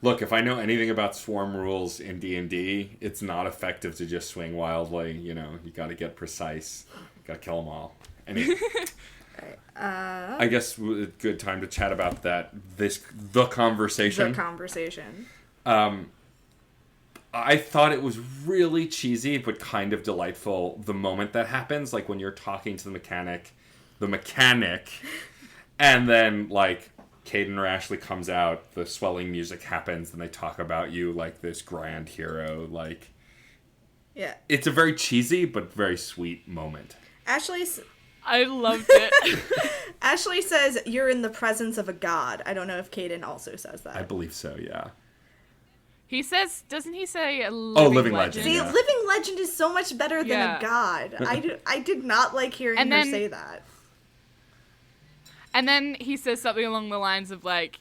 Speaker 2: Look, if I know anything about swarm rules in D&D, it's not effective to just swing wildly. You got to get precise. Got to kill them all. Anyway. I guess a good time to chat about that. The conversation. I thought it was really cheesy, but kind of delightful. The moment that happens, like when you're talking to the mechanic, and then, like, Caden or Ashley comes out, the swelling music happens, and they talk about you like this grand hero. Like,
Speaker 1: yeah,
Speaker 2: it's a very cheesy but very sweet moment.
Speaker 3: I loved it.
Speaker 1: Ashley says, you're in the presence of a god. I don't know if Caden also says that.
Speaker 2: I believe so, yeah.
Speaker 3: He says, doesn't he say living legend?
Speaker 1: See, living legend is so much better than a god. I did not like hearing her say that.
Speaker 3: And then he says something along the lines of, like,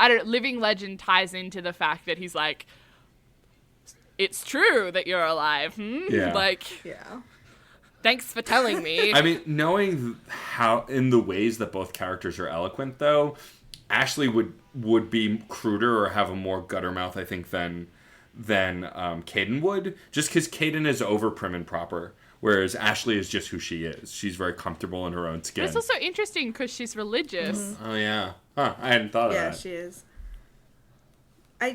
Speaker 3: living legend ties into the fact that he's, like, it's true that you're alive.
Speaker 2: Yeah.
Speaker 3: Like,
Speaker 1: Yeah.
Speaker 3: thanks for telling me.
Speaker 2: I mean, knowing how, in the ways that both characters are eloquent, though, Ashley would be cruder or have a more gutter mouth, I think, than Caden would. Just because Caden is over prim and proper, whereas Ashley is just who she is. She's very comfortable in her own skin.
Speaker 3: It's also interesting because she's religious.
Speaker 1: Mm-hmm.
Speaker 2: Oh, yeah. Huh, I hadn't thought of that.
Speaker 1: Yeah, she is. I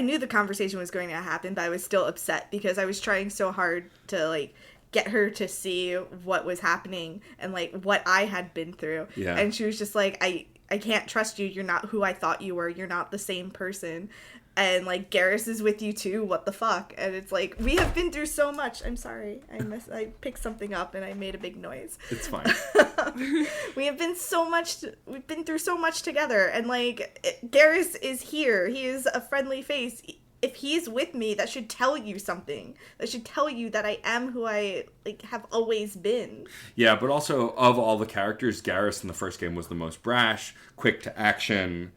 Speaker 1: knew the conversation was going to happen, but I was still upset because I was trying so hard to, like, get her to see what was happening and, like, what I had been through.
Speaker 2: Yeah.
Speaker 1: And she was just like, I can't trust you. You're not who I thought you were. You're not the same person. And, like, Garrus is with you, too. What the fuck? And it's like, we have been through so much. I'm sorry. I picked something up and I made a big noise.
Speaker 2: It's fine.
Speaker 1: We've been through so much together. And, like, Garrus is here. He is a friendly face. If he's with me, that should tell you something. That should tell you that I am who I, like, have always been.
Speaker 2: Yeah, but also, of all the characters, Garrus in the first game was the most brash, quick to action,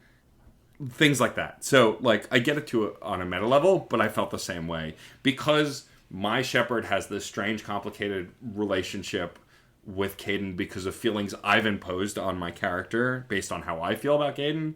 Speaker 2: things like that. So, like, I get it on a meta level, but I felt the same way. Because my Shepherd has this strange, complicated relationship with Caden because of feelings I've imposed on my character based on how I feel about Caden.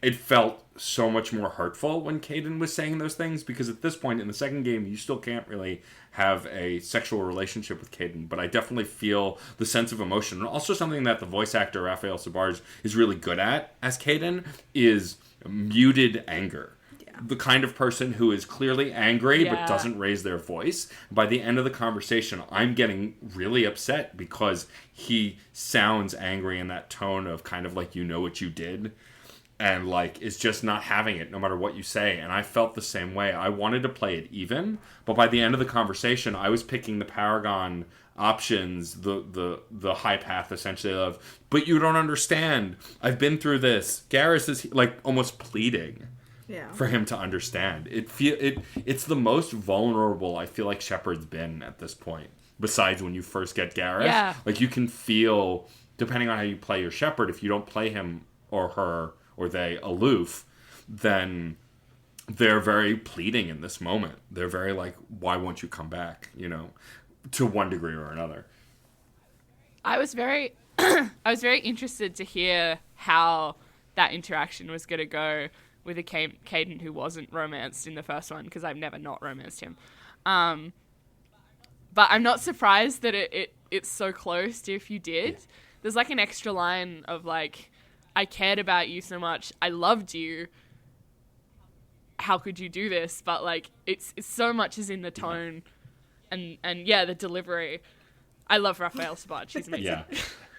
Speaker 2: It felt so much more hurtful when Caden was saying those things, because at this point in the second game, you still can't really have a sexual relationship with Caden, but I definitely feel the sense of emotion. And also something that the voice actor, Raphael Sbarge, is really good at as Caden is muted anger. Yeah. The kind of person who is clearly angry but doesn't raise their voice. By the end of the conversation, I'm getting really upset because he sounds angry in that tone of kind of like, you know what you did. And, like, is just not having it no matter what you say. And I felt the same way. I wanted to play it even, but by the end of the conversation, I was picking the Paragon options, the high path, essentially, of, but you don't understand. I've been through this. Garrus is, like, almost pleading for him to understand. It's the most vulnerable I feel like Shepard's been at this point, besides when you first get Garrus.
Speaker 3: Yeah.
Speaker 2: Like, you can feel, depending on how you play your Shepherd, if you don't play him or her or they aloof, then they're very pleading in this moment. They're very like, why won't you come back? You know, to one degree or another.
Speaker 3: I was very interested to hear how that interaction was going to go with a Caden who wasn't romanced in the first one, because I've never not romanced him. But I'm not surprised that it's so close to if you did. Yeah. There's like an extra line of like, I cared about you so much. I loved you. How could you do this? But like, it's so much is in the tone, and the delivery. I love Raphael Sbarge. He's amazing.
Speaker 2: Yeah,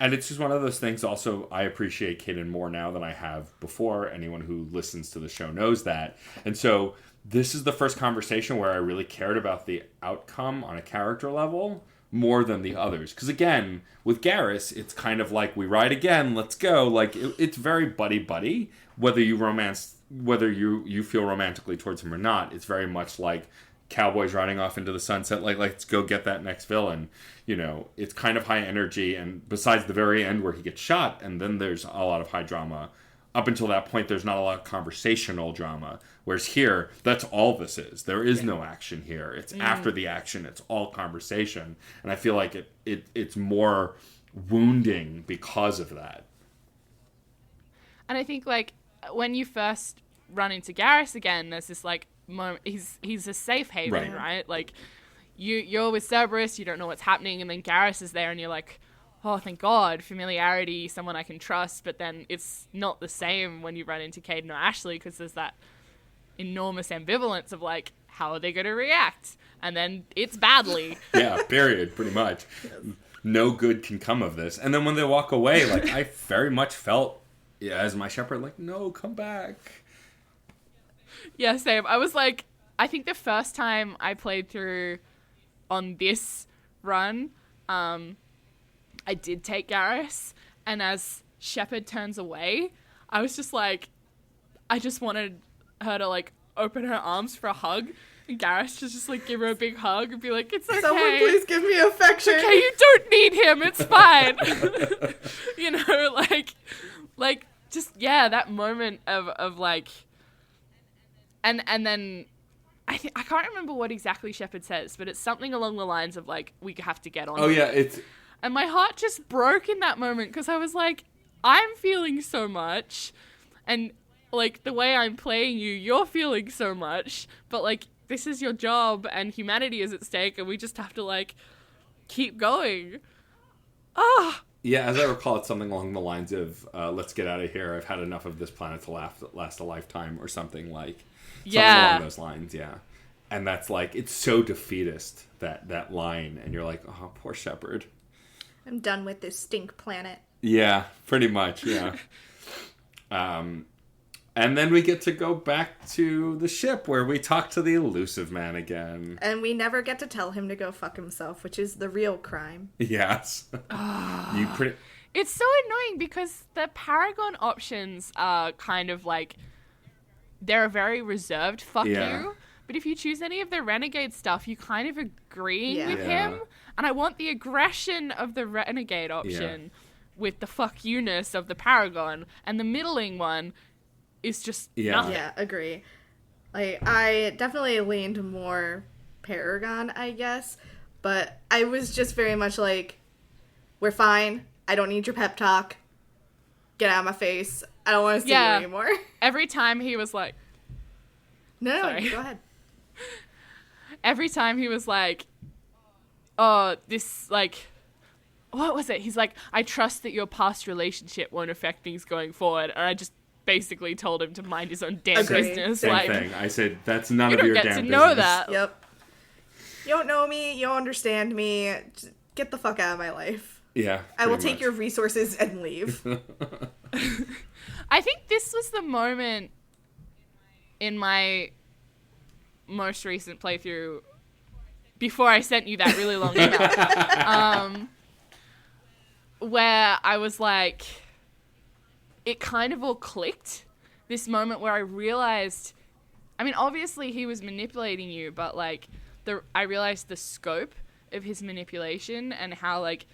Speaker 2: and it's just one of those things. Also, I appreciate Caden more now than I have before. Anyone who listens to the show knows that. And so this is the first conversation where I really cared about the outcome on a character level more than the others. Because again, with Garrus, it's kind of like, we ride again, let's go. Like, it's very buddy-buddy. Whether you feel romantically towards him or not, it's very much like cowboys riding off into the sunset, like, let's go get that next villain. You know, it's kind of high energy, and besides the very end where he gets shot, and then there's a lot of high drama. Up until that point, there's not a lot of conversational drama. Whereas here, that's all this is. There is no action here. It's after the action. It's all conversation. And I feel like it's more wounding because of that.
Speaker 3: And I think, like, when you first run into Garrus again, there's this, like, moment. He's a safe haven, right? Like, you're with Cerberus, you don't know what's happening, and then Garrus is there, and you're like, oh, thank God, familiarity, someone I can trust. But then it's not the same when you run into Caden or Ashley, because there's that enormous ambivalence of like, how are they going to react? And then it's badly.
Speaker 2: Yeah, period, pretty much. No good can come of this. And then when they walk away, like, I very much felt, as my Shepherd, like, no, come back.
Speaker 3: Yeah, same. I was like, I think the first time I played through on this run, I did take Garrus, and as Shepherd turns away, I was just like, I just wanted her to like open her arms for a hug, and Garrus just like give her a big hug and be like, it's okay.
Speaker 1: Someone please give me affection.
Speaker 3: It's okay, you don't need him, it's fine. You know, like just, yeah, that moment of like, And then I can't remember what exactly Shepard says, but it's something along the lines of like, we have to get on.
Speaker 2: Oh yeah, it's.
Speaker 3: And my heart just broke in that moment because I was like, I'm feeling so much, and like the way I'm playing you, you're feeling so much, but like this is your job and humanity is at stake, and we just have to like keep going. Ah.
Speaker 2: Yeah, as I recall, it's something along the lines of, let's get out of here. I've had enough of this planet to last a lifetime, or something like. Something along those lines, yeah. And that's like, it's so defeatist, that line, and you're like, oh, poor Shepard.
Speaker 1: I'm done with this stink planet.
Speaker 2: Yeah, pretty much, yeah. And then we get to go back to the ship where we talk to the Illusive Man again.
Speaker 1: And we never get to tell him to go fuck himself, which is the real crime.
Speaker 2: Yes.
Speaker 3: It's so annoying because the Paragon options are kind of like, they're a very reserved fuck you. But if you choose any of the Renegade stuff, you kind of agreeing with him. And I want the aggression of the Renegade option with the fuck you-ness of the Paragon. And the middling one is just nothing.
Speaker 1: Yeah, agree. Like, I definitely leaned more Paragon, I guess. But I was just very much like, we're fine. I don't need your pep talk. Get out of my face. I don't want to see you anymore.
Speaker 3: Every time he was like...
Speaker 1: No, go ahead.
Speaker 3: Every time he was like, oh, this, like... What was it? He's like, I trust that your past relationship won't affect things going forward. And I just basically told him to mind his own damn business.
Speaker 2: Same thing. I said, that's none of your damn business.
Speaker 3: You don't get to know that.
Speaker 1: Yep. You don't know me. You don't understand me. Just get the fuck out of my life.
Speaker 2: Yeah.
Speaker 1: I will take your resources and leave.
Speaker 3: I think this was the moment in my most recent playthrough before I sent you that really long email. Where I was like, it kind of all clicked. This moment where I realized, I mean, obviously he was manipulating you, but like, I realized the scope of his manipulation and how like,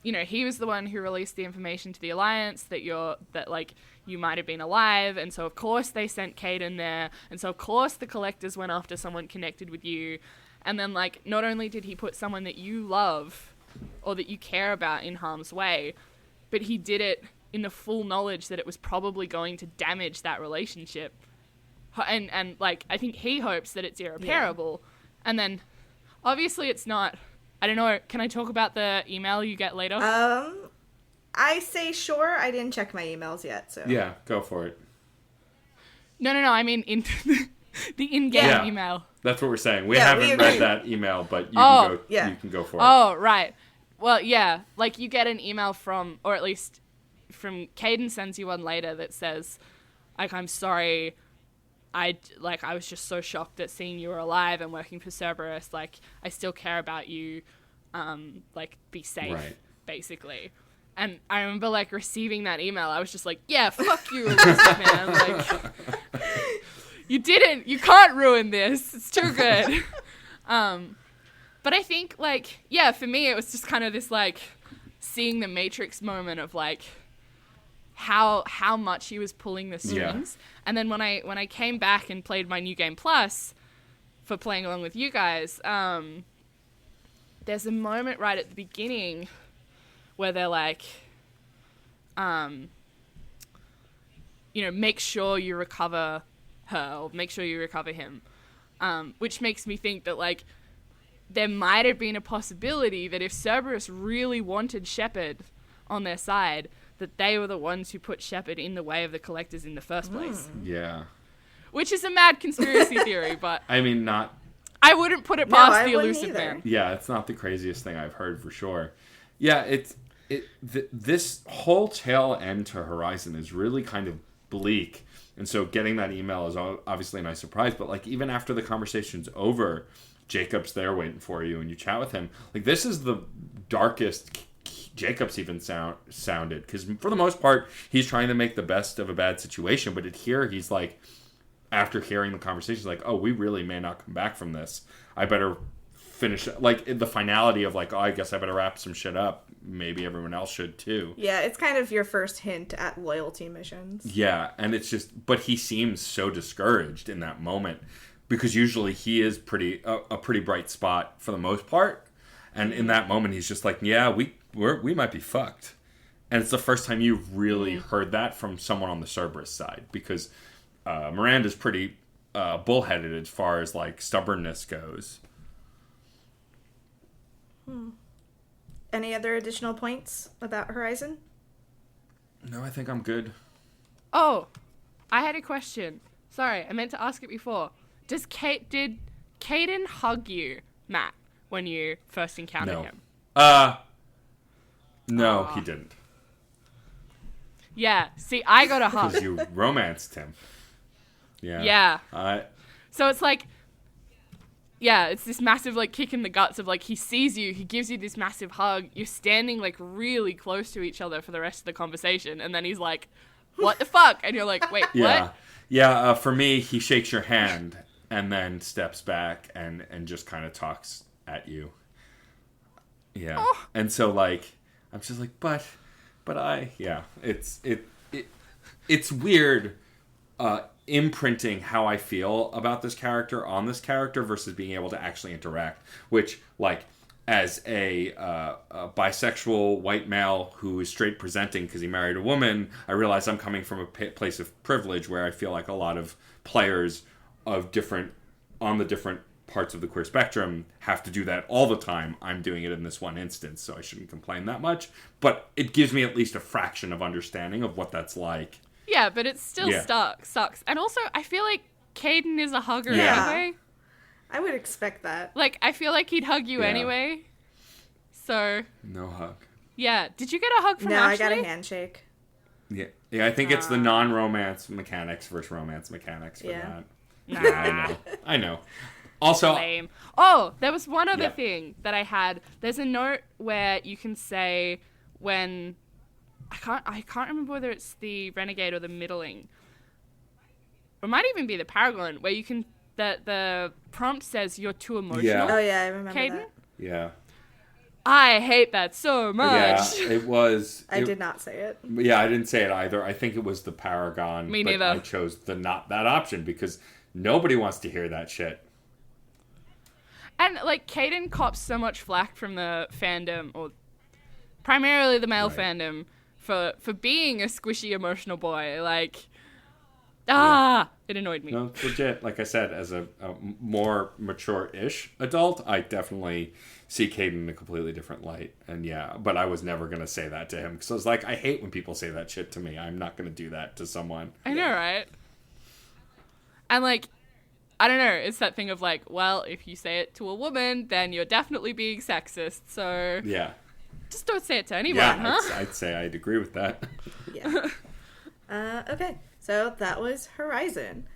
Speaker 3: you know, he was the one who released the information to the Alliance that you might have been alive, and so of course they sent Caden there, and so of course the Collectors went after someone connected with you, and then like, not only did he put someone that you love or that you care about in harm's way, but he did it in the full knowledge that it was probably going to damage that relationship. And like, I think he hopes that it's irreparable. Yeah. And then, obviously it's not. I don't know, can I talk about the email you get later?
Speaker 1: I say sure. I didn't check my emails yet, so.
Speaker 2: Yeah, go for it.
Speaker 3: No, I mean in the in-game email.
Speaker 2: That's what we're saying. We haven't read that email, but you can go for it.
Speaker 3: Oh, right. Well, yeah, like you get an email from, or at least from Caden sends you one later that says, like, I'm sorry, I was just so shocked at seeing you were alive and working for Cerberus. Like, I still care about you. Like, be safe, basically. And I remember, like, receiving that email. I was just like, yeah, fuck you, Illusive Man. Like, you can't ruin this. It's too good. But I think, like, yeah, for me, it was just kind of this, like, seeing the Matrix moment of, like, how much he was pulling the strings. Yeah. And then when I came back and played my New Game Plus for playing along with you guys, there's a moment right at the beginning where they're like, make sure you recover her, or make sure you recover him. Which makes me think that, like, there might have been a possibility that if Cerberus really wanted Shepard on their side, that they were the ones who put Shepard in the way of the Collectors in the first place.
Speaker 2: Yeah.
Speaker 3: Which is a mad conspiracy theory, but...
Speaker 2: I mean, not...
Speaker 3: I wouldn't put it past the Illusive Man.
Speaker 2: Yeah, it's not the craziest thing I've heard, for sure. Yeah, this whole tail end to Horizon is really kind of bleak. And so getting that email is obviously a nice surprise, but, like, even after the conversation's over, Jacob's there waiting for you, and you chat with him. Like, this is the darkest Jacob's even sounded, because for the most part, he's trying to make the best of a bad situation, but here he's like, after hearing the conversation, he's like, oh, we really may not come back from this. I better finish, like, the finality of, like, oh, I guess I better wrap some shit up. Maybe everyone else should, too.
Speaker 1: Yeah, it's kind of your first hint at loyalty missions.
Speaker 2: Yeah, and it's just... But he seems so discouraged in that moment. Because usually he is a pretty bright spot for the most part. And in that moment, he's just like, yeah, we might be fucked. And it's the first time you've really heard that from someone on the Cerberus side. Because Miranda's pretty bullheaded as far as, like, stubbornness goes.
Speaker 1: Any other additional points about Horizon?
Speaker 2: No, I think I'm good.
Speaker 3: Oh, I had a question. Sorry, I meant to ask it before. Did Caden hug you, Matt, when you first encountered him?
Speaker 2: No, he didn't.
Speaker 3: Yeah, see, I got a hug.
Speaker 2: Because you romanced him. Yeah.
Speaker 3: Yeah. So it's like, yeah, it's this massive, like, kick in the guts of, like, he sees you, he gives you this massive hug, you're standing, like, really close to each other for the rest of the conversation, and then he's like, what the fuck? And you're like, wait, what?
Speaker 2: Yeah, for me, he shakes your hand and then steps back and just kind of talks at you. Yeah. Oh. And so, like, I'm just like, but it's weird imprinting how I feel about this character on this character versus being able to actually interact, which, like, as a bisexual white male who is straight presenting because he married a woman, I realize I'm coming from a place of privilege where I feel like a lot of players of different parts of the queer spectrum have to do that all the time. I'm doing it in this one instance, so I shouldn't complain that much. But it gives me at least a fraction of understanding of what that's like.
Speaker 3: Yeah, but it still sucks. And also, I feel like Caden is a hugger anyway.
Speaker 1: I would expect that.
Speaker 3: Like, I feel like he'd hug you anyway. So...
Speaker 2: No hug.
Speaker 3: Yeah. Did you get a hug from Ashley?
Speaker 1: No, I got a handshake.
Speaker 2: Yeah, I think it's the non-romance mechanics versus romance mechanics for that. Yeah, I know. Also...
Speaker 3: Lame. Oh, there was one other thing that I had. There's a note where you can say when... I can't remember whether it's the Renegade or the Middling. It might even be the Paragon, where you can... The prompt says you're too emotional.
Speaker 2: Yeah.
Speaker 1: Oh, yeah, I remember
Speaker 3: Caden?
Speaker 1: that.
Speaker 2: Yeah.
Speaker 3: I hate that so much.
Speaker 2: Yeah, it was...
Speaker 1: I did not say it.
Speaker 2: Yeah, I didn't say it either. I think it was the Paragon.
Speaker 3: Me neither.
Speaker 2: I chose not that option because nobody wants to hear that shit.
Speaker 3: And, like, Caden cops so much flack from the fandom, or primarily the male fandom, for being a squishy, emotional boy. Like... it annoyed me.
Speaker 2: No, it's legit. Like I said, as a more mature-ish adult, I definitely see Caden in a completely different light. And but I was never going to say that to him. Because I was like, I hate when people say that shit to me. I'm not going to do that to someone.
Speaker 3: I know, right? And, like, I don't know. It's that thing of, like, well, if you say it to a woman, then you're definitely being sexist. So...
Speaker 2: Yeah.
Speaker 3: Just don't say it to anyone, huh?
Speaker 2: I'd say I'd agree with that.
Speaker 1: Yeah. Okay. So that was Horizon.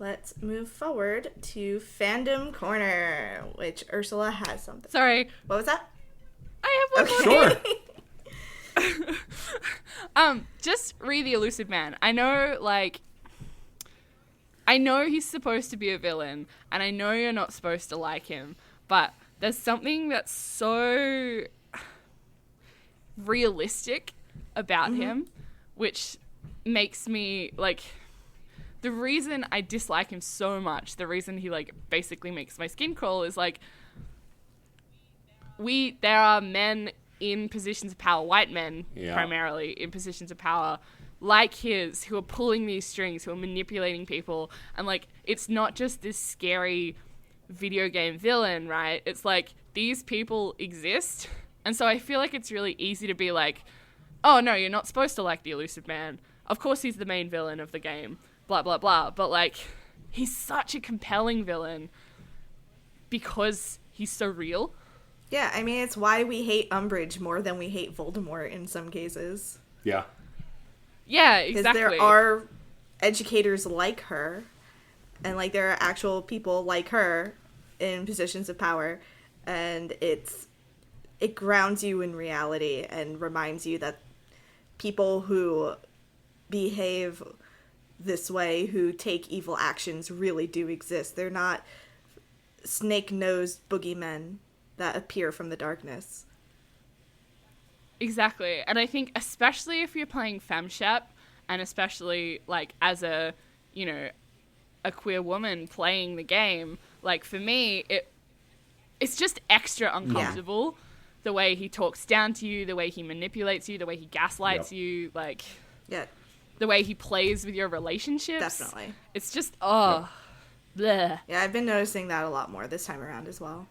Speaker 1: Let's move forward to Fandom Corner, which Ursula has something.
Speaker 3: Sorry.
Speaker 1: What was that?
Speaker 3: I have one more.
Speaker 2: Sure.
Speaker 3: Just read the Illusive Man. I know he's supposed to be a villain, and I know you're not supposed to like him, but there's something that's so realistic about him, which makes me, like, the reason I dislike him so much, the reason he, like, basically makes my skin crawl is, like, there are men in positions of power, white men primarily, in positions of power, like his, who are pulling these strings, who are manipulating people, and, like, it's not just this scary video game villain, right? It's like, these people exist, and so I feel like it's really easy to be like, oh, no, you're not supposed to like the Illusive Man. Of course he's the main villain of the game, blah, blah, blah. But, like, he's such a compelling villain because he's so real.
Speaker 1: Yeah, I mean, it's why we hate Umbridge more than we hate Voldemort in some cases.
Speaker 2: Yeah.
Speaker 3: Yeah, exactly.
Speaker 1: Because there are educators like her, and, like, there are actual people like her in positions of power, and it grounds you in reality and reminds you that people who behave this way, who take evil actions, really do exist. They're not snake-nosed boogeymen that appear from the darkness.
Speaker 3: Exactly. And I think especially if you're playing femshep, and especially like as a, you know, a queer woman playing the game, like for me it's just extra uncomfortable. The way he talks down to you, the way he manipulates you, the way he gaslights you, like the way he plays with your relationships.
Speaker 1: Definitely.
Speaker 3: It's just bleh.
Speaker 1: Yeah, I've been noticing that a lot more this time around as well.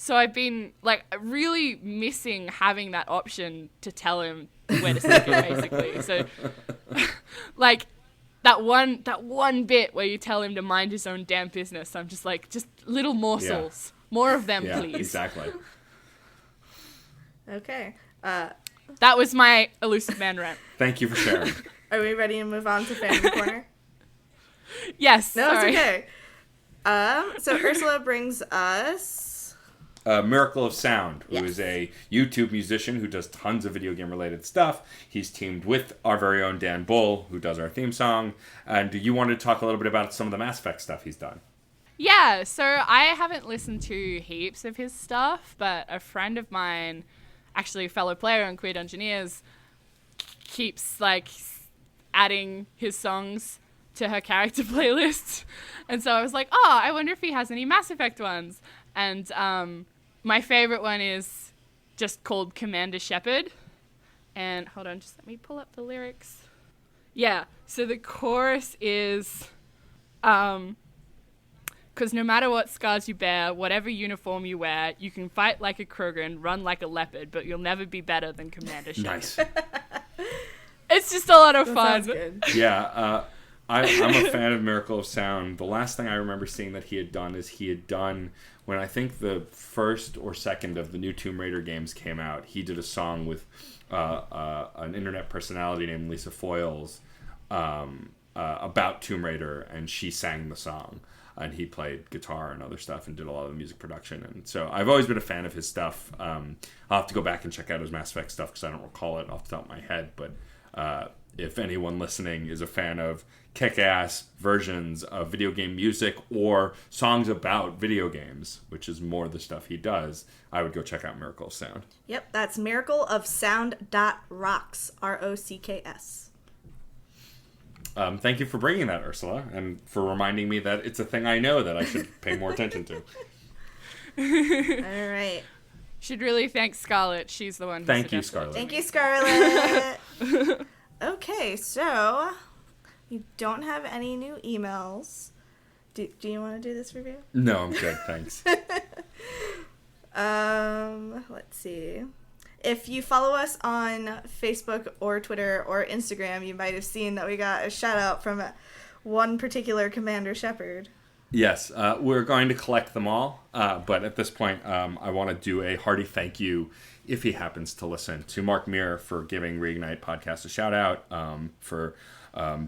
Speaker 3: So I've been, like, really missing having that option to tell him where to stick it, basically. So, like, that one bit where you tell him to mind his own damn business, I'm just like, just little morsels. Yeah. More of them, please.
Speaker 2: Exactly.
Speaker 1: Okay.
Speaker 3: That was my Illusive Man rant.
Speaker 2: Thank you for sharing.
Speaker 1: Are we ready to move on to Fandom Corner?
Speaker 3: Yes.
Speaker 1: No,
Speaker 3: sorry.
Speaker 1: it's okay. So Ursula brings us...
Speaker 2: Miracle of Sound, who is a YouTube musician who does tons of video game related stuff. He's teamed with our very own Dan Bull, who does our theme song. And do you want to talk a little bit about some of the Mass Effect stuff he's done?
Speaker 3: Yeah, so I haven't listened to heaps of his stuff, but a friend of mine, actually a fellow player on Queer Dungeoneers, keeps like adding his songs to her character playlist. And so I was like, oh, I wonder if he has any Mass Effect ones. And my favorite one is just called Commander Shepard. And hold on, just let me pull up the lyrics. Yeah, so the chorus is, because no matter what scars you bear, whatever uniform you wear, you can fight like a Krogan, run like a leopard, but you'll never be better than Commander Shepard.
Speaker 2: Nice.
Speaker 3: It's just a lot of fun.
Speaker 1: Sounds good.
Speaker 2: Yeah, I'm a fan of Miracle of Sound. The last thing I remember seeing that he had done when I think the first or second of the new Tomb Raider games came out, he did a song with an internet personality named Lisa Foyles about Tomb Raider, and she sang the song. And he played guitar and other stuff and did a lot of the music production. And so I've always been a fan of his stuff. I'll have to go back and check out his Mass Effect stuff because I don't recall it off the top of my head. But if anyone listening is a fan of kick-ass versions of video game music or songs about video games, which is more the stuff he does, I would go check out Miracle of Sound.
Speaker 1: Yep, that's miracleofsound.rocks, R-O-C-K-S.
Speaker 2: Thank you for bringing that, Ursula, and for reminding me that it's a thing I know that I should pay more attention to.
Speaker 1: All right.
Speaker 3: Should really thank Scarlett. She's the one who
Speaker 2: Thank you,
Speaker 3: suggested it.
Speaker 2: Scarlett.
Speaker 1: Thank you, Scarlett. Okay, so you don't have any new emails. Do you want to do this review?
Speaker 2: No, I'm good, thanks.
Speaker 1: Let's see. If you follow us on Facebook or Twitter or Instagram, you might have seen that we got a shout out from one particular Commander Shepard.
Speaker 2: Yes, we're going to collect them all, but at this point, I want to do a hearty thank you, if he happens to listen, to Mark Muir for giving Reignite Podcast a shout out, for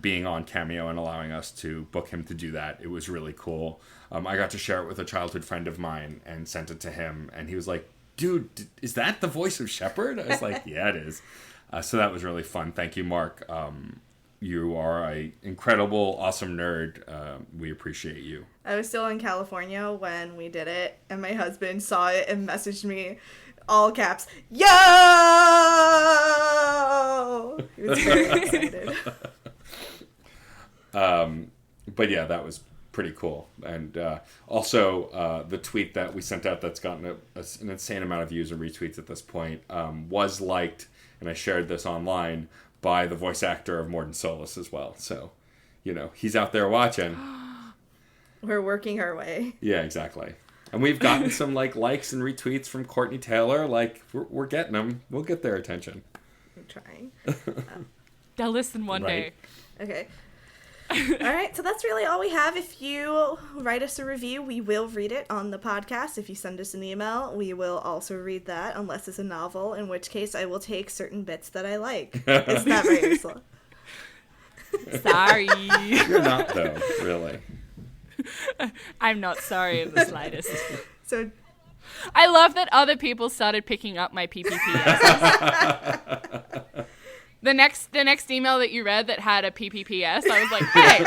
Speaker 2: being on Cameo and allowing us to book him to do that. It was really cool. I got to share it with a childhood friend of mine and sent it to him, and he was like, dude, is that the voice of Shepard? I was like, yeah, it is. So that was really fun. Thank you, Mark. You are an incredible, awesome nerd. We appreciate you.
Speaker 1: I was still in California when we did it, and my husband saw it and messaged me, all caps, yo! He was very excited.
Speaker 2: But yeah, that was pretty cool. And also, the tweet that we sent out that's gotten an insane amount of views and retweets at this point was liked, and I shared this online, by the voice actor of Morden Solis as well. So, you know, he's out there watching.
Speaker 1: We're working our way.
Speaker 2: Yeah, exactly. And we've gotten some likes and retweets from Courtney Taylor. Like, we're getting them. We'll get their attention.
Speaker 1: I'm trying.
Speaker 3: They'll listen one day.
Speaker 1: Okay. All right, so that's really all we have. If you write us a review, we will read it on the podcast. If you send us an email, we will also read that, unless it's a novel, in which case I will take certain bits that I like. Isn't that right, Ursula?
Speaker 3: Sorry.
Speaker 2: You're not, though, really.
Speaker 3: I'm not sorry in the slightest.
Speaker 1: So,
Speaker 3: I love that other people started picking up my PPPs. The next email that you read that had a PPPS, I was like, hey.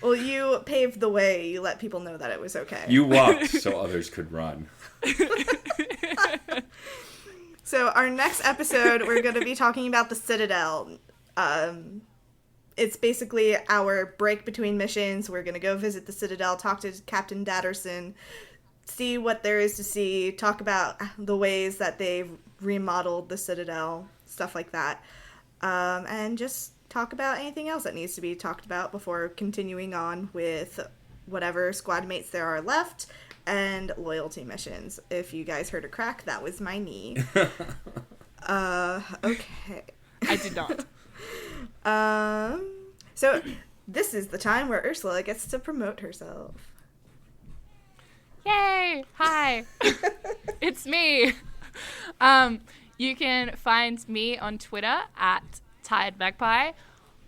Speaker 1: Well, you paved the way. You let people know that it was okay.
Speaker 2: You walked so others could run.
Speaker 1: So our next episode, we're going to be talking about the Citadel. It's basically our break between missions. We're going to go visit the Citadel, talk to Captain Datterson, see what there is to see, talk about the ways that they've remodeled the Citadel, stuff like that. And just talk about anything else that needs to be talked about before continuing on with whatever squad mates there are left and loyalty missions. If you guys heard a crack, that was my knee. Okay.
Speaker 3: I did not.
Speaker 1: So this is the time where Ursula gets to promote herself.
Speaker 3: Yay! Hi! It's me! You can find me on Twitter at Tired Magpie,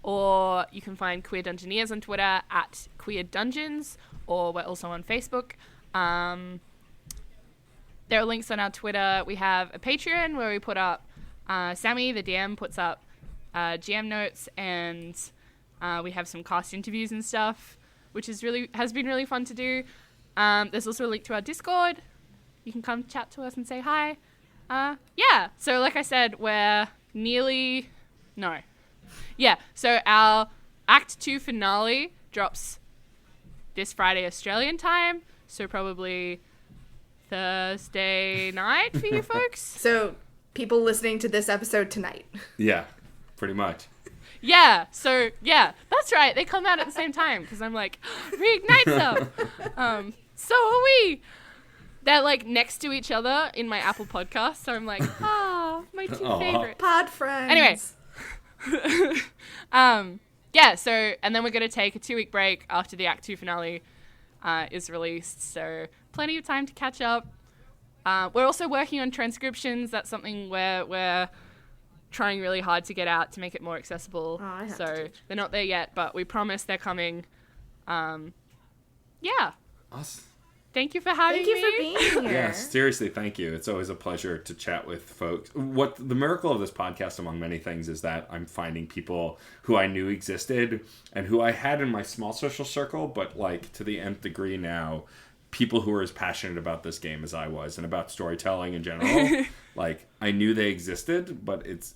Speaker 3: or you can find Queer Dungeoneers on Twitter at Queer Dungeons, or we're also on Facebook. There are links on our Twitter. We have a Patreon where we put up, Sammy, the DM, puts up GM notes, and we have some cast interviews and stuff, which has been really fun to do. There's also a link to our Discord. You can come chat to us and say hi. So like I said, so our Act 2 finale drops this Friday Australian time, so probably Thursday night for you folks.
Speaker 1: So people listening to this episode tonight.
Speaker 2: Yeah, pretty much.
Speaker 3: That's right. They come out at the same time because I'm like, reignite them. So are we. They're like next to each other in my Apple podcast, so I'm like, my two favorites.
Speaker 1: Pod friends.
Speaker 3: Anyway. And then we're going to take a 2-week break after the Act 2 finale is released, so plenty of time to catch up. We're also working on transcriptions. That's something we're trying really hard to get out to make it more accessible. So they're not there yet, but we promise they're coming.
Speaker 2: Awesome.
Speaker 3: Thank you for having me.
Speaker 1: Thank you for being here.
Speaker 2: Yes, seriously, thank you. It's always a pleasure to chat with folks. What the miracle of this podcast, among many things, is that I'm finding people who I knew existed and who I had in my small social circle, but like to the nth degree now, people who are as passionate about this game as I was and about storytelling in general. Like I knew they existed, but it's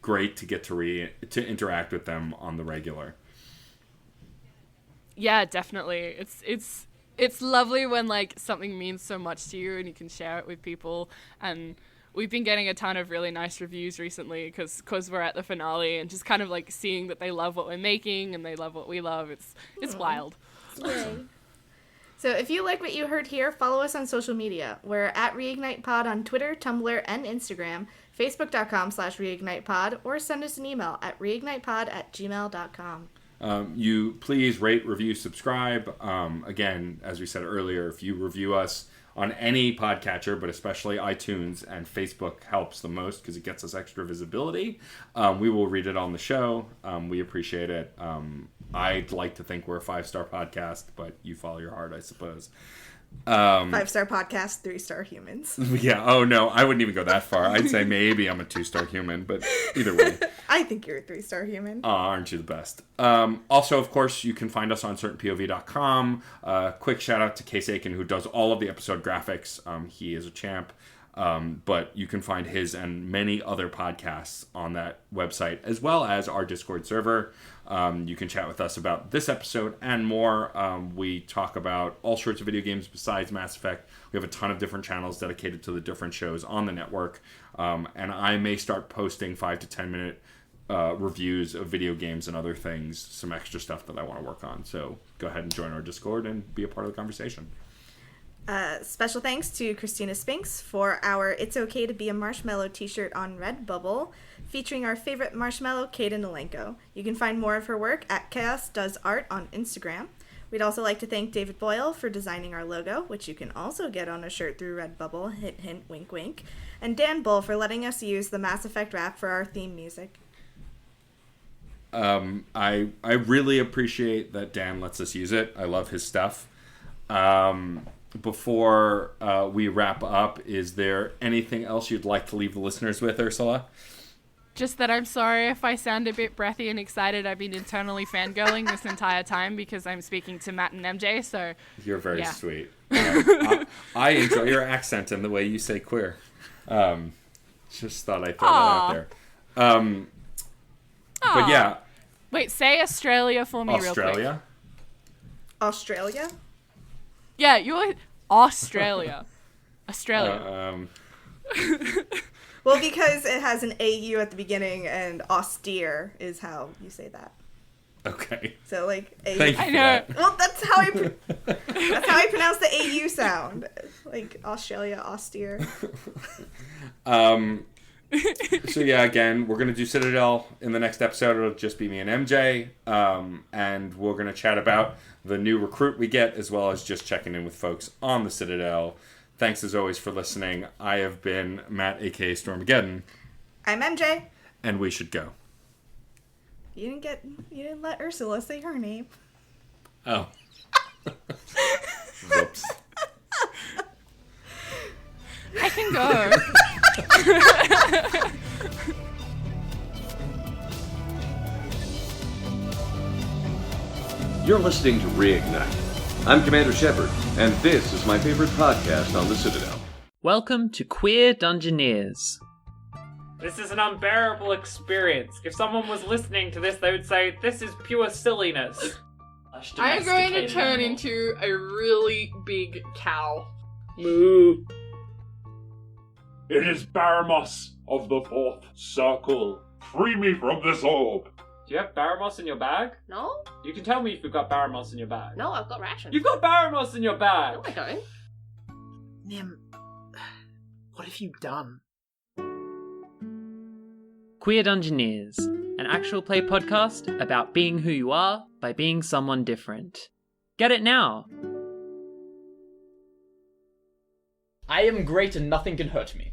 Speaker 2: great to get to interact with them on the regular.
Speaker 3: Yeah, definitely. It's lovely when like something means so much to you and you can share it with people. And we've been getting a ton of really nice reviews recently because we're at the finale and just kind of like seeing that they love what we're making and they love what we love. It's wild.
Speaker 1: Yay. So if you like what you heard here, follow us on social media. We're at ReignitePod on Twitter, Tumblr, and Instagram, facebook.com/reignitepod, or send us an email at reignitepod@gmail.com.
Speaker 2: You please rate, review, subscribe. Again, as we said earlier, if you review us on any podcatcher, but especially iTunes and Facebook helps the most because it gets us extra visibility. We will read it on the show. We appreciate it. I'd like to think we're a 5-star podcast, but you follow your heart, I suppose.
Speaker 1: 5-star podcast, 3-star humans.
Speaker 2: Yeah. Oh no, I wouldn't even go that far. I'd say maybe I'm a 2-star human, but either way.
Speaker 1: I think you're a 3-star human.
Speaker 2: Aren't you the best? Also, of course, you can find us on certainpov.com. Quick shout out to Case Aiken, who does all of the episode graphics. He is a champ. But you can find his and many other podcasts on that website, as well as our Discord server. You can chat with us about this episode and more. We talk about all sorts of video games besides Mass Effect. We have a ton of different channels dedicated to the different shows on the network. And I may start posting 5 to 10 minute reviews of video games and other things, some extra stuff that I want to work on. So go ahead and join our Discord and be a part of the conversation.
Speaker 1: Special thanks to Christina Spinks for our It's Okay to Be a Marshmallow t-shirt on Redbubble, featuring our favorite marshmallow, Kaden Alenko. You can find more of her work at Chaos Does Art on Instagram. We'd also like to thank David Boyle for designing our logo, which you can also get on a shirt through Redbubble, hint hint, wink wink, and Dan Bull for letting us use the Mass Effect rap for our theme music.
Speaker 2: I really appreciate that Dan lets us use it. I love his stuff. Before we wrap up, is there anything else you'd like to leave the listeners with, Ursula?
Speaker 3: Just that I'm sorry if I sound a bit breathy and excited. I've been internally fangirling this entire time because I'm speaking to Matt and MJ, so...
Speaker 2: You're very sweet. I enjoy your accent and the way you say queer. Just thought I'd throw that out there. But yeah.
Speaker 3: Wait, say Australia for me real quick.
Speaker 1: Australia?
Speaker 3: Yeah, you're... Australia. Australia.
Speaker 1: Well, because it has an AU at the beginning, and austere is how you say that.
Speaker 2: Okay.
Speaker 1: So, like, AU.
Speaker 2: Thank you.
Speaker 3: I know.
Speaker 1: Well, that's how I pronounce the AU sound. Like, Australia, austere.
Speaker 2: So yeah, again, we're gonna do Citadel in the next episode. It'll just be me and MJ, and we're gonna chat about the new recruit we get, as well as just checking in with folks on the Citadel. Thanks as always for listening. I have been Matt, aka Stormageddon.
Speaker 1: I'm MJ.
Speaker 2: And we should go.
Speaker 1: You didn't let Ursula say her name.
Speaker 2: Oh. Whoops.
Speaker 3: I can go.
Speaker 4: You're listening to Reignite. I'm Commander Shepard, and this is my favorite podcast on the Citadel.
Speaker 5: Welcome to Queer Dungeoneers.
Speaker 6: This is an unbearable experience. If someone was listening to this, they would say, this is pure silliness.
Speaker 3: I'm going to turn into a really big cow.
Speaker 6: Moo.
Speaker 7: It is Baramos of the Fourth Circle. Free me from this orb.
Speaker 6: Do you have Baramos in your bag?
Speaker 8: No?
Speaker 6: You can tell me if you've got Baramos in your bag.
Speaker 8: No, I've got rations.
Speaker 6: You've got Baramos in your bag!
Speaker 8: No, I don't.
Speaker 9: Nim, what have you done?
Speaker 5: Queer Dungeoneers, an actual play podcast about being who you are by being someone different. Get it now!
Speaker 10: I am great and nothing can hurt me.